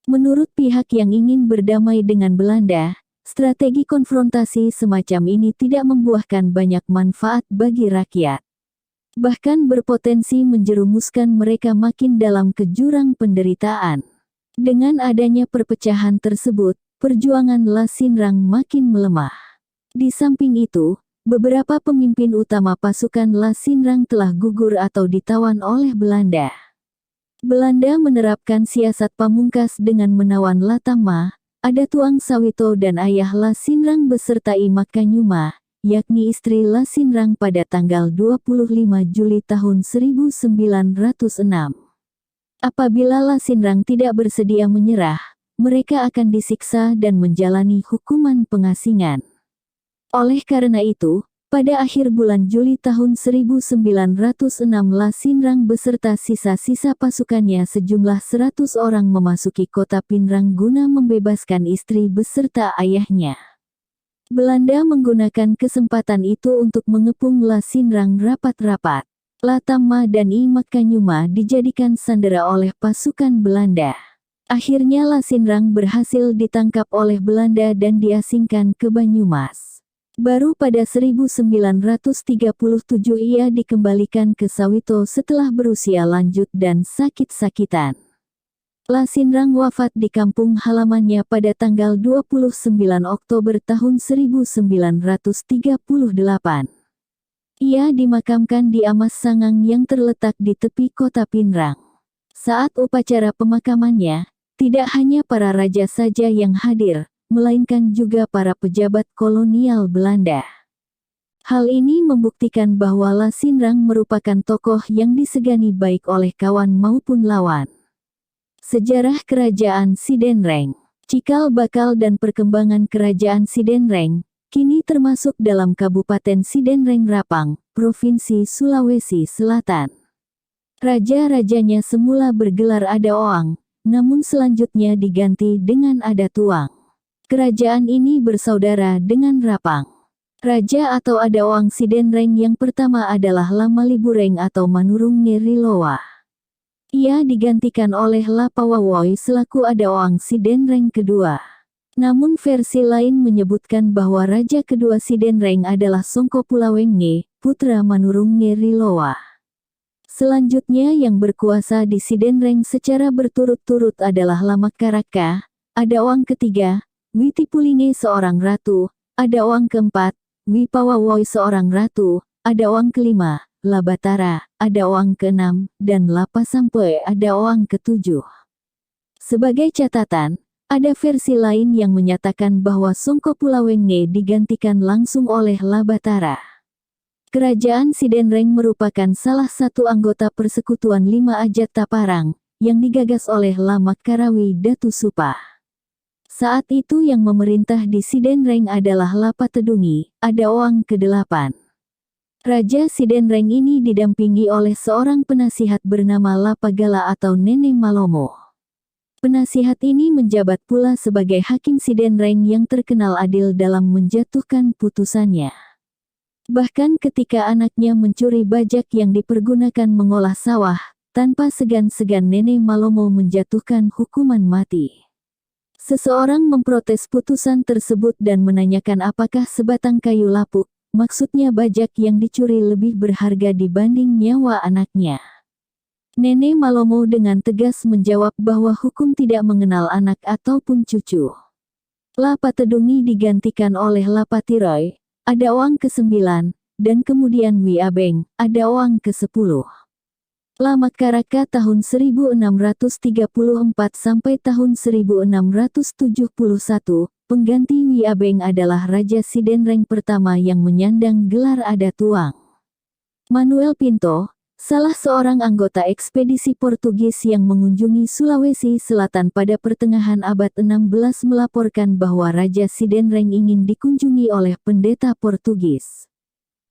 Menurut pihak yang ingin berdamai dengan Belanda, strategi konfrontasi semacam ini tidak membuahkan banyak manfaat bagi rakyat. Bahkan berpotensi menjerumuskan mereka makin dalam ke jurang penderitaan. Dengan adanya perpecahan tersebut, perjuangan Lasinrang makin melemah. Di samping itu, beberapa pemimpin utama pasukan Lasinrang telah gugur atau ditawan oleh Belanda. Belanda menerapkan siasat pamungkas dengan menawan Latama, Adatuang Sawito dan ayah Lasinrang beserta I Makanyuma, yakni istri Lasinrang pada tanggal 25 Juli tahun 1906. Apabila Lasinrang tidak bersedia menyerah, mereka akan disiksa dan menjalani hukuman pengasingan. Oleh karena itu, pada akhir bulan Juli tahun 1906 Lasinrang beserta sisa-sisa pasukannya sejumlah 100 orang memasuki kota Pinrang guna membebaskan istri beserta ayahnya. Belanda menggunakan kesempatan itu untuk mengepung Lasinrang rapat-rapat. Latama dan I Makanyuma dijadikan sandera oleh pasukan Belanda. Akhirnya Lasinrang berhasil ditangkap oleh Belanda dan diasingkan ke Banyumas. Baru pada 1937 ia dikembalikan ke Sawito setelah berusia lanjut dan sakit-sakitan. Lasinrang wafat di kampung halamannya pada tanggal 29 Oktober tahun 1938. Ia dimakamkan di Amas Sangang yang terletak di tepi kota Pinrang. Saat upacara pemakamannya, tidak hanya para raja saja yang hadir, melainkan juga para pejabat kolonial Belanda. Hal ini membuktikan bahwa Lasinrang merupakan tokoh yang disegani baik oleh kawan maupun lawan. Sejarah Kerajaan Sidenreng, cikal bakal dan perkembangan Kerajaan Sidenreng, kini termasuk dalam Kabupaten Sidenreng Rapang, Provinsi Sulawesi Selatan. Raja-rajanya semula bergelar Adaoang, namun selanjutnya diganti dengan Adatuang. Kerajaan ini bersaudara dengan Rapang. Raja atau Adaoang Sidenreng yang pertama adalah Lamalibureng atau Manurung Ngeriloa. Ia digantikan oleh Lapawawoy selaku Adaoang Sidenreng kedua. Namun versi lain menyebutkan bahwa raja kedua Sidenreng adalah Songkopulawenge, putra Manurung Ngeriloa. Selanjutnya yang berkuasa di Sidenreng secara berturut-turut adalah Lamakkaraka, Adaoang ketiga, Witipulinge seorang ratu, Adaoang keempat, Wipawawoy seorang ratu, Adaoang kelima, Labatara, Adaoang keenam, dan Lapasampoe Adaoang ketujuh. Sebagai catatan, ada versi lain yang menyatakan bahwa Songkopulawenge digantikan langsung oleh Labatara. Kerajaan Sidenreng merupakan salah satu anggota Persekutuan Lima Ajat Taparang, yang digagas oleh Lamakkarawi Datu Supah. Saat itu yang memerintah di Sidenreng adalah Lapatedungi, Adaoang ke-8. Raja Sidenreng ini didampingi oleh seorang penasihat bernama Lapagala atau Nene Malomo. Penasihat ini menjabat pula sebagai hakim Sidenreng yang terkenal adil dalam menjatuhkan putusannya. Bahkan ketika anaknya mencuri bajak yang dipergunakan mengolah sawah, tanpa segan-segan Nene Malomo menjatuhkan hukuman mati. Seseorang memprotes putusan tersebut dan menanyakan apakah sebatang kayu lapuk, maksudnya bajak yang dicuri lebih berharga dibanding nyawa anaknya. Nene Malomo dengan tegas menjawab bahwa hukum tidak mengenal anak ataupun cucu. Lapatedungi digantikan oleh Lapatiroy, Adaoang ke-9, dan kemudian Wi Abeng, Adaoang ke-10. Lamakkaraka tahun 1634 sampai tahun 1671, pengganti Wi Abeng adalah Raja Sidenreng pertama yang menyandang gelar Adatuang. Manuel Pinto, salah seorang anggota ekspedisi Portugis yang mengunjungi Sulawesi Selatan pada pertengahan abad 16 melaporkan bahwa Raja Sidenreng ingin dikunjungi oleh pendeta Portugis.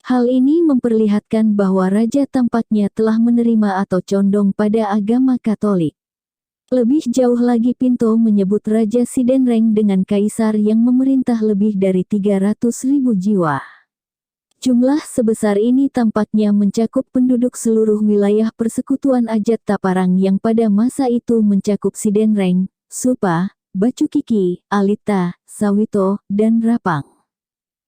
Hal ini memperlihatkan bahwa raja tampaknya telah menerima atau condong pada agama Katolik. Lebih jauh lagi Pinto menyebut Raja Sidenreng dengan kaisar yang memerintah lebih dari 300.000 jiwa. Jumlah sebesar ini tampaknya mencakup penduduk seluruh wilayah Persekutuan Ajat Taparang yang pada masa itu mencakup Sidenreng, Supah, Bacukiki, Alita, Sawito, dan Rapang.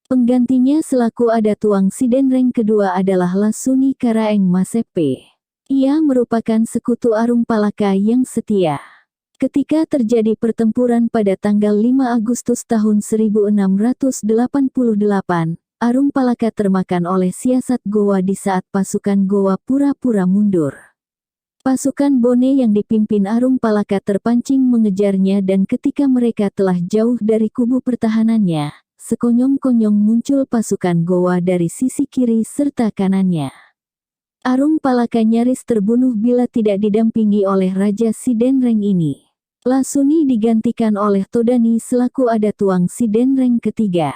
Penggantinya selaku Adatuang Sidenreng kedua adalah Lasuni Karaeng Masepe. Ia merupakan sekutu Arung Palaka yang setia. Ketika terjadi pertempuran pada tanggal 5 Agustus tahun 1688, Arung Palaka termakan oleh siasat Gowa di saat pasukan Gowa pura-pura mundur. Pasukan Bone yang dipimpin Arung Palaka terpancing mengejarnya dan ketika mereka telah jauh dari kubu pertahanannya, sekonyong-konyong muncul pasukan Gowa dari sisi kiri serta kanannya. Arung Palaka nyaris terbunuh bila tidak didampingi oleh Raja Sidenreng ini. Lasuni digantikan oleh Todani selaku Adatuang Sidenreng ketiga.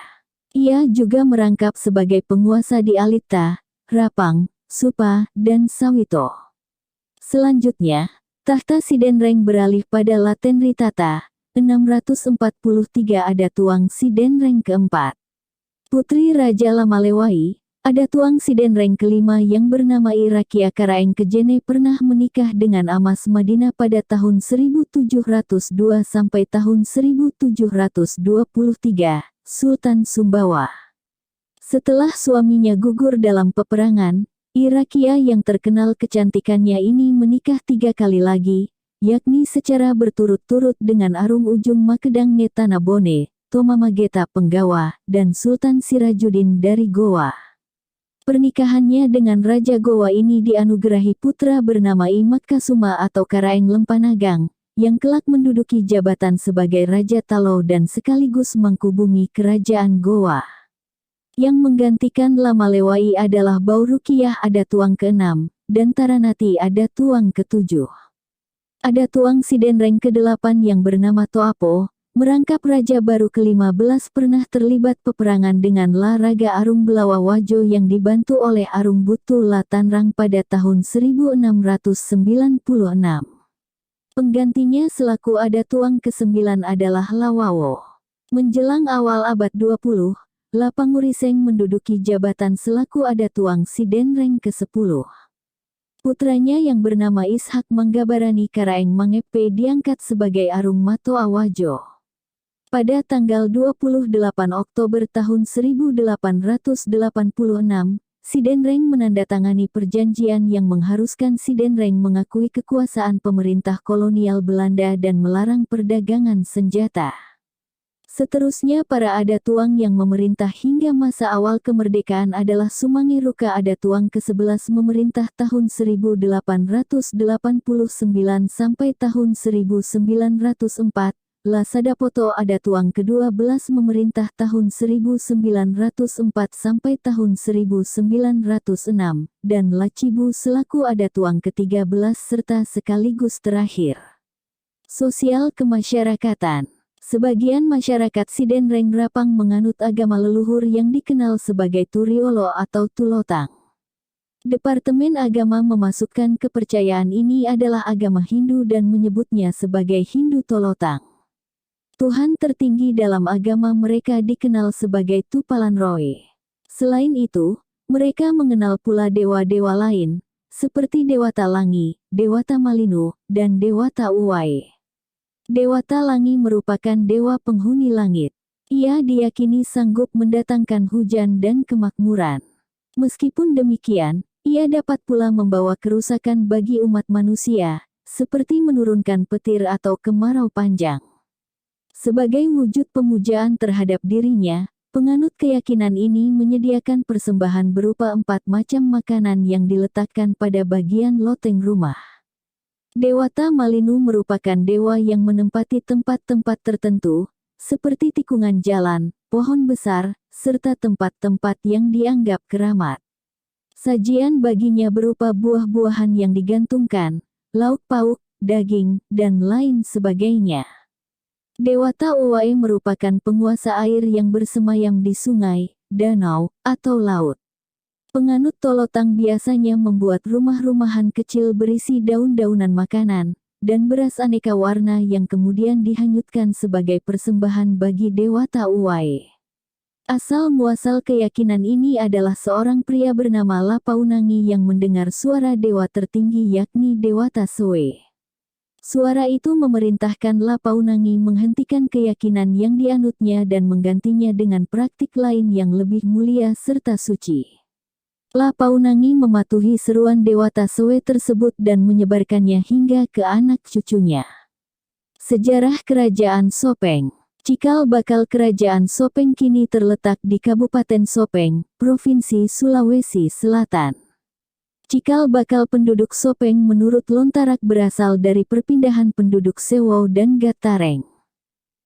Ia juga merangkap sebagai penguasa di Alita, Rapang, Supa, dan Sawito. Selanjutnya, tahta Sidenreng beralih pada Latenritata, 643 Adatuang Sidenreng keempat. Putri Raja Lamalewai, Adatuang Sidenreng kelima yang bernama Irakia Karaeng Kejene pernah menikah dengan Amas Madinah pada tahun 1702 sampai tahun 1723, Sultan Sumbawa. Setelah suaminya gugur dalam peperangan, Irakia yang terkenal kecantikannya ini menikah 3 kali lagi, yakni secara berturut-turut dengan Arung Ujung Makedang Netanabone, Tomamageta Penggawa, dan Sultan Sirajuddin dari Goa. Pernikahannya dengan Raja Goa ini dianugerahi putra bernama Imat Kasuma atau Karaeng Lempanagang, yang kelak menduduki jabatan sebagai Raja Talo dan sekaligus Mangkubumi Kerajaan Goa. Yang menggantikan Lamalewai adalah Baurukiah Adatuang ke-6, dan Taranati Adatuang ke-7. Adatuang Sidenreng ke-8 yang bernama Toapo, merangkap Raja baru ke-15 pernah terlibat peperangan dengan La Raga Arung Belawa Wajo yang dibantu oleh Arung Butu Latanrang pada tahun 1696. Penggantinya selaku Adatuang ke-9 adalah Lawawo. Menjelang awal abad 20, Lapanguriseng menduduki jabatan selaku Adatuang Sidenreng ke-10. Putranya yang bernama Ishak Manggabarani Karaeng Mangepe diangkat sebagai Arung Matoa Wajo. Pada tanggal 28 Oktober tahun 1886, Sidenreng menandatangani perjanjian yang mengharuskan Sidenreng mengakui kekuasaan pemerintah kolonial Belanda dan melarang perdagangan senjata. Seterusnya para Adatuang yang memerintah hingga masa awal kemerdekaan adalah Sumangi Ruka Adatuang ke-11 memerintah tahun 1889 sampai tahun 1904, Lasadapoto Adatuang ke-12 memerintah tahun 1904 sampai tahun 1906, dan Lacibu selaku Adatuang ke-13 serta sekaligus terakhir. Sosial kemasyarakatan. Sebagian masyarakat Sidenreng Rapang menganut agama leluhur yang dikenal sebagai Turiolo atau Tulotang. Departemen Agama memasukkan kepercayaan ini adalah agama Hindu dan menyebutnya sebagai Hindu Tolotang. Tuhan tertinggi dalam agama mereka dikenal sebagai Tupalan Roe. Selain itu, mereka mengenal pula dewa-dewa lain, seperti Dewata Langi, Dewata Malinu, dan Dewata Uwai. Dewata Langi merupakan dewa penghuni langit. Ia diyakini sanggup mendatangkan hujan dan kemakmuran. Meskipun demikian, ia dapat pula membawa kerusakan bagi umat manusia, seperti menurunkan petir atau kemarau panjang. Sebagai wujud pemujaan terhadap dirinya, penganut keyakinan ini menyediakan persembahan berupa 4 macam makanan yang diletakkan pada bagian loteng rumah. Dewata Malinu merupakan dewa yang menempati tempat-tempat tertentu, seperti tikungan jalan, pohon besar, serta tempat-tempat yang dianggap keramat. Sajian baginya berupa buah-buahan yang digantungkan, lauk pauk, daging, dan lain sebagainya. Dewata Uwai merupakan penguasa air yang bersemayam di sungai, danau, atau laut. Penganut Tolotang biasanya membuat rumah-rumahan kecil berisi daun-daunan makanan, dan beras aneka warna yang kemudian dihanyutkan sebagai persembahan bagi Dewata Uwai. Asal-muasal keyakinan ini adalah seorang pria bernama Lapaunangi yang mendengar suara dewa tertinggi yakni Dewata Soe. Suara itu memerintahkan Lapaunangi menghentikan keyakinan yang dianutnya dan menggantinya dengan praktik lain yang lebih mulia serta suci. Lapaunangi mematuhi seruan Dewata Soe tersebut dan menyebarkannya hingga ke anak cucunya. Sejarah Kerajaan Sopeng. Cikal bakal Kerajaan Sopeng kini terletak di Kabupaten Sopeng, Provinsi Sulawesi Selatan. Cikal bakal penduduk Sopeng menurut Lontarak berasal dari perpindahan penduduk Sewo dan Gatareng.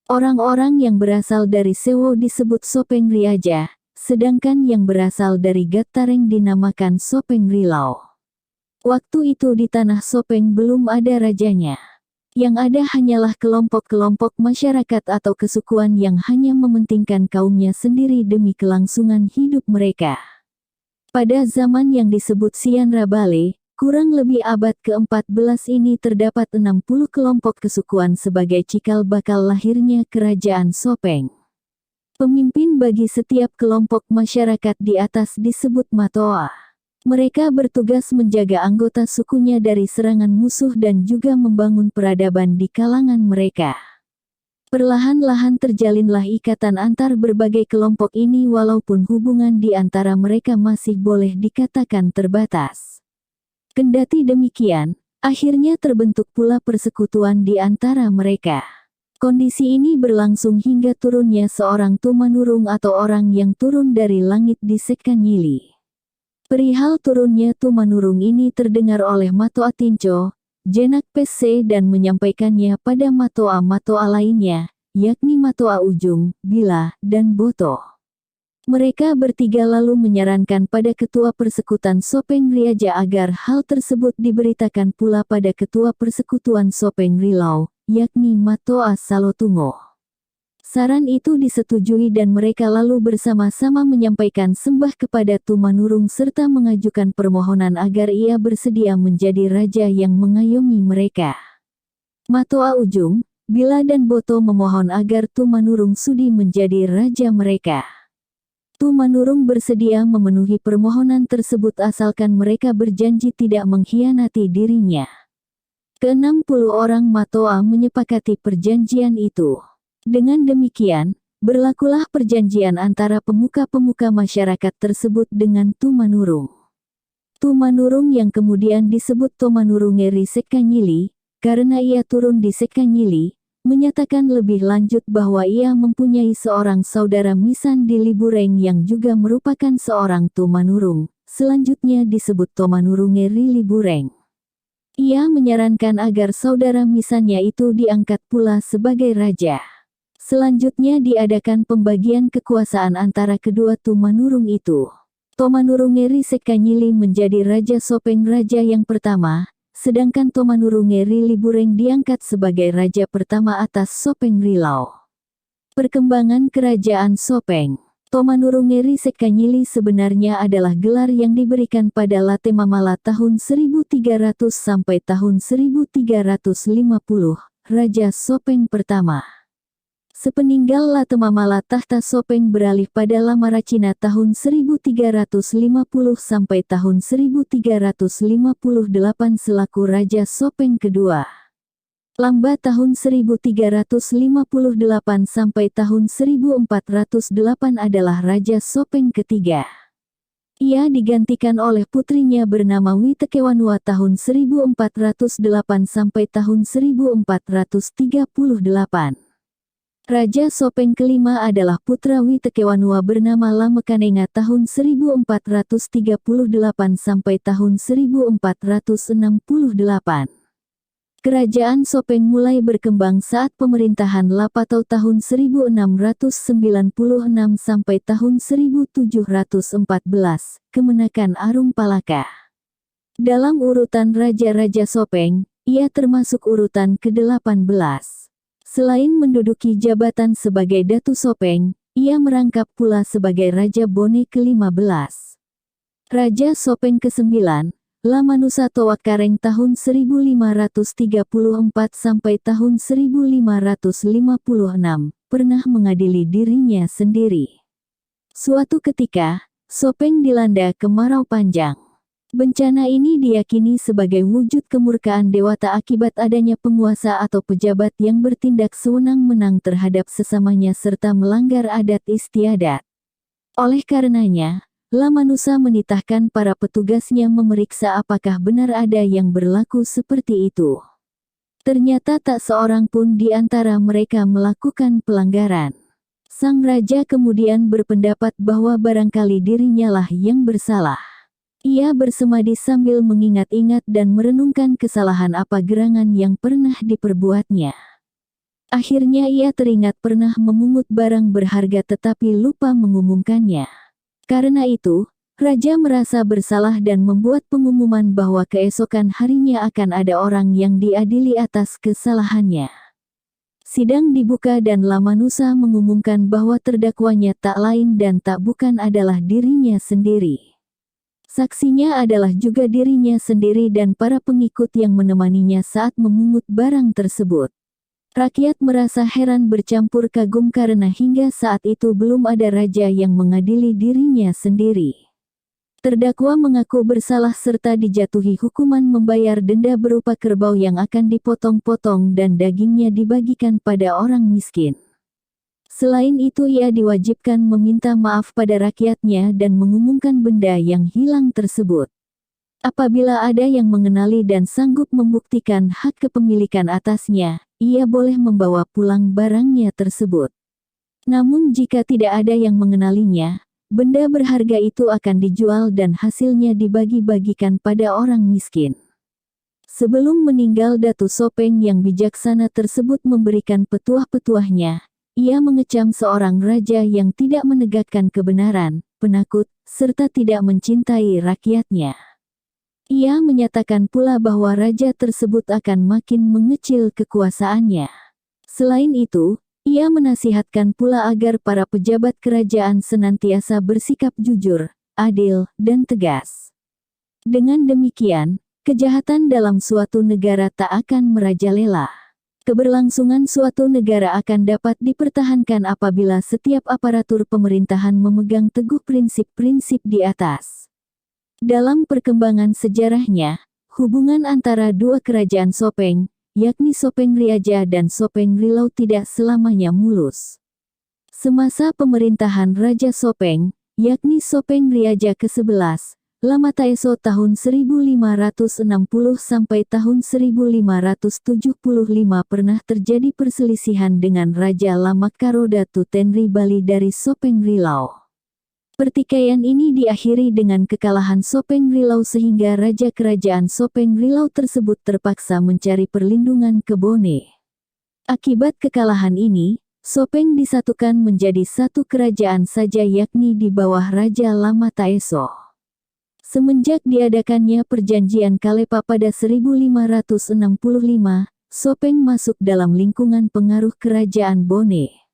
Orang-orang yang berasal dari Sewo disebut Sopeng Riaja, sedangkan yang berasal dari Gatareng dinamakan Sopeng Rilau. Waktu itu di tanah Sopeng belum ada rajanya. Yang ada hanyalah kelompok-kelompok masyarakat atau kesukuan yang hanya mementingkan kaumnya sendiri demi kelangsungan hidup mereka. Pada zaman yang disebut Sianra Bale, kurang lebih abad ke-14 ini terdapat 60 kelompok kesukuan sebagai cikal bakal lahirnya Kerajaan Sopeng. Pemimpin bagi setiap kelompok masyarakat di atas disebut Matoa. Mereka bertugas menjaga anggota sukunya dari serangan musuh dan juga membangun peradaban di kalangan mereka. Perlahan-lahan terjalinlah ikatan antar berbagai kelompok ini walaupun hubungan di antara mereka masih boleh dikatakan terbatas. Kendati demikian, akhirnya terbentuk pula persekutuan di antara mereka. Kondisi ini berlangsung hingga turunnya seorang Tumanurung atau orang yang turun dari langit di Sekanyili. Perihal turunnya Tumanurung ini terdengar oleh Matoa Tinco, Jenak PC dan menyampaikannya pada Matoa-Matoa lainnya, yakni Matoa Ujung, Bila, dan Boto. Mereka bertiga lalu menyarankan pada ketua persekutuan Sopeng Riaja agar hal tersebut diberitakan pula pada ketua persekutuan Sopeng Rilau, yakni Matoa Salotungo. Saran itu disetujui dan mereka lalu bersama-sama menyampaikan sembah kepada Tumanurung serta mengajukan permohonan agar ia bersedia menjadi raja yang mengayomi mereka. Matoa Ujung, Bila dan Boto memohon agar Tumanurung sudi menjadi raja mereka. Tumanurung bersedia memenuhi permohonan tersebut asalkan mereka berjanji tidak mengkhianati dirinya. Ke-60 orang Matoa menyepakati perjanjian itu. Dengan demikian, berlakulah perjanjian antara pemuka-pemuka masyarakat tersebut dengan Tumanurung. Tumanurung yang kemudian disebut Tomanurungeri Sekanyili, karena ia turun di Sekanyili, menyatakan lebih lanjut bahwa ia mempunyai seorang saudara misan di Libureng yang juga merupakan seorang Tumanurung, selanjutnya disebut Tomanurungeri Libureng. Ia menyarankan agar saudara misannya itu diangkat pula sebagai raja. Selanjutnya diadakan pembagian kekuasaan antara kedua Tumanurung itu. Tomanurungeri Sekanyili menjadi Raja Sopeng raja yang pertama, sedangkan Tomanurungeri Libureng diangkat sebagai raja pertama atas Sopeng Rilau. Perkembangan Kerajaan Sopeng. Tomanurungeri Sekanyili sebenarnya adalah gelar yang diberikan pada Latemamala tahun 1300 sampai tahun 1350, Raja Sopeng pertama. Sepeninggal Latemamala tahta Sopeng beralih pada Lamaracina tahun 1350 sampai tahun 1358 selaku Raja Sopeng kedua. Lamba tahun 1358 sampai tahun 1408 adalah Raja Sopeng ketiga. Ia digantikan oleh putrinya bernama Witekewanua tahun 1408 sampai tahun 1438. Raja Sopeng kelima adalah putra Witekewanua bernama Lamekanenga tahun 1438 sampai tahun 1468. Kerajaan Sopeng mulai berkembang saat pemerintahan Lapatau tahun 1696 sampai tahun 1714, kemenakan Arung Palaka. Dalam urutan Raja-Raja Sopeng, ia termasuk urutan ke-18. Selain menduduki jabatan sebagai Datu Sopeng, ia merangkap pula sebagai Raja Bone ke-15. Raja Sopeng ke-9, Lamanusa Towakareng tahun 1534 sampai tahun 1556, pernah mengadili dirinya sendiri. Suatu ketika, Sopeng dilanda kemarau panjang. Bencana ini diyakini sebagai wujud kemurkaan dewata akibat adanya penguasa atau pejabat yang bertindak sewenang-wenang terhadap sesamanya serta melanggar adat istiadat. Oleh karenanya, Lamanusa menitahkan para petugasnya memeriksa apakah benar ada yang berlaku seperti itu. Ternyata tak seorang pun di antara mereka melakukan pelanggaran. Sang raja kemudian berpendapat bahwa barangkali dirinya lah yang bersalah. Ia bersemadi sambil mengingat-ingat dan merenungkan kesalahan apa gerangan yang pernah diperbuatnya. Akhirnya ia teringat pernah memungut barang berharga tetapi lupa mengumumkannya. Karena itu, Raja merasa bersalah dan membuat pengumuman bahwa keesokan harinya akan ada orang yang diadili atas kesalahannya. Sidang dibuka dan Lamanusa mengumumkan bahwa terdakwanya tak lain dan tak bukan adalah dirinya sendiri. Saksinya adalah juga dirinya sendiri dan para pengikut yang menemaninya saat memungut barang tersebut. Rakyat merasa heran bercampur kagum karena hingga saat itu belum ada raja yang mengadili dirinya sendiri. Terdakwa mengaku bersalah serta dijatuhi hukuman membayar denda berupa kerbau yang akan dipotong-potong dan dagingnya dibagikan pada orang miskin. Selain itu ia diwajibkan meminta maaf pada rakyatnya dan mengumumkan benda yang hilang tersebut. Apabila ada yang mengenali dan sanggup membuktikan hak kepemilikan atasnya, ia boleh membawa pulang barangnya tersebut. Namun jika tidak ada yang mengenalinya, benda berharga itu akan dijual dan hasilnya dibagi-bagikan pada orang miskin. Sebelum meninggal Datu Sopeng yang bijaksana tersebut memberikan petuah-petuahnya, ia mengecam seorang raja yang tidak menegakkan kebenaran, penakut, serta tidak mencintai rakyatnya. Ia menyatakan pula bahwa raja tersebut akan makin mengecil kekuasaannya. Selain itu, ia menasihatkan pula agar para pejabat kerajaan senantiasa bersikap jujur, adil, dan tegas. Dengan demikian, kejahatan dalam suatu negara tak akan merajalela. Keberlangsungan suatu negara akan dapat dipertahankan apabila setiap aparatur pemerintahan memegang teguh prinsip-prinsip di atas. Dalam perkembangan sejarahnya, hubungan antara dua kerajaan Sopeng, yakni Sopeng Riaja dan Sopeng Rilau tidak selamanya mulus. Semasa pemerintahan Raja Sopeng, yakni Sopeng Riaja ke-11, Lamataeso tahun 1560 sampai tahun 1575 pernah terjadi perselisihan dengan Raja Lamakaro Datu Tenri Bali dari Sopeng Rilau. Pertikaian ini diakhiri dengan kekalahan Sopeng Rilau sehingga Raja Kerajaan Sopeng Rilau tersebut terpaksa mencari perlindungan ke Bone. Akibat kekalahan ini, Sopeng disatukan menjadi satu kerajaan saja yakni di bawah Raja Lamataeso. Semenjak diadakannya perjanjian Kalepa pada 1565, Sopeng masuk dalam lingkungan pengaruh Kerajaan Bone.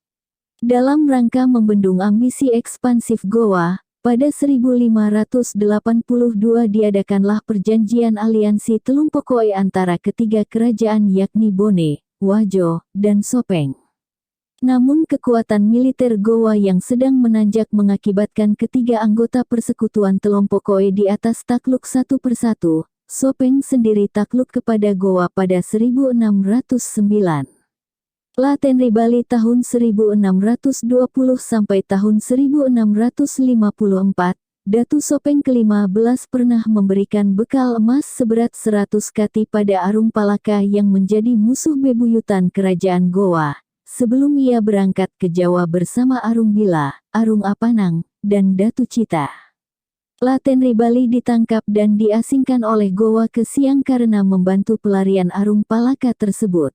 Dalam rangka membendung ambisi ekspansif Gowa, pada 1582 diadakanlah perjanjian aliansi Telumpokoe antara ketiga kerajaan yakni Bone, Wajo, dan Sopeng. Namun kekuatan militer Gowa yang sedang menanjak mengakibatkan ketiga anggota persekutuan Telumpokoe di atas takluk satu persatu. Sopeng sendiri takluk kepada Gowa pada 1609. La Tenri Bali tahun 1620 sampai tahun 1654, Datu Sopeng ke-15 pernah memberikan bekal emas seberat 100 kati pada Arung Palaka yang menjadi musuh bebuyutan kerajaan Gowa, sebelum ia berangkat ke Jawa bersama Arung Bila, Arung Apanang, dan Datu Cita. La Tenri Bali ditangkap dan diasingkan oleh Gowa ke Siang karena membantu pelarian Arung Palaka tersebut.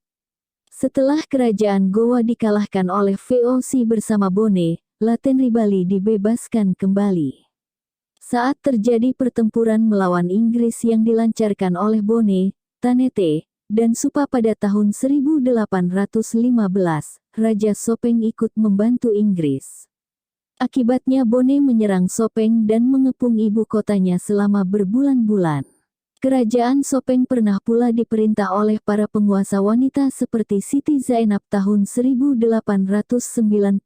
Setelah kerajaan Gowa dikalahkan oleh VOC bersama Bone, La Tenri Bali dibebaskan kembali. Saat terjadi pertempuran melawan Inggris yang dilancarkan oleh Bone, Tanete, dan Supa pada tahun 1815, Raja Sopeng ikut membantu Inggris. Akibatnya Bone menyerang Sopeng dan mengepung ibu kotanya selama berbulan-bulan. Kerajaan Sopeng pernah pula diperintah oleh para penguasa wanita seperti Siti Zainab tahun 1895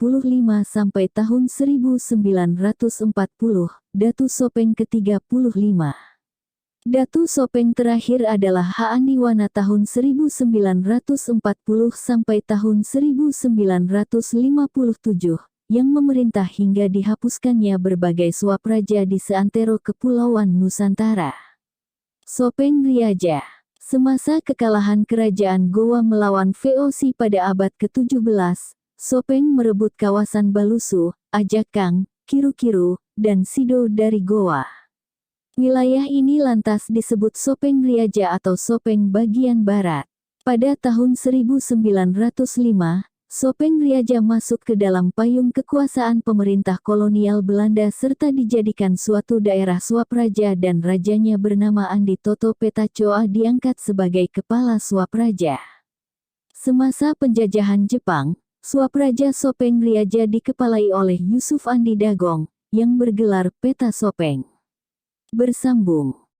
sampai tahun 1940, Datu Sopeng ke-35. Datu Sopeng terakhir adalah Haaniwana tahun 1940 sampai tahun 1957, yang memerintah hingga dihapuskannya berbagai suap raja di seantero kepulauan Nusantara. Sopeng Riaja. Semasa kekalahan kerajaan Gowa melawan VOC pada abad ke-17, Sopeng merebut kawasan Balusu, Ajakang, Kiru-Kiru, dan Sido dari Gowa. Wilayah ini lantas disebut Sopeng Riaja atau Sopeng bagian barat. Pada tahun 1905, Sopeng Riaja masuk ke dalam payung kekuasaan pemerintah kolonial Belanda serta dijadikan suatu daerah Swapraja dan rajanya bernama Andi Toto Petacoa diangkat sebagai kepala Swapraja. Semasa penjajahan Jepang, Swapraja Sopeng Riaja dikepalai oleh Yusuf Andi Dagong, yang bergelar Peta Sopeng. Bersambung.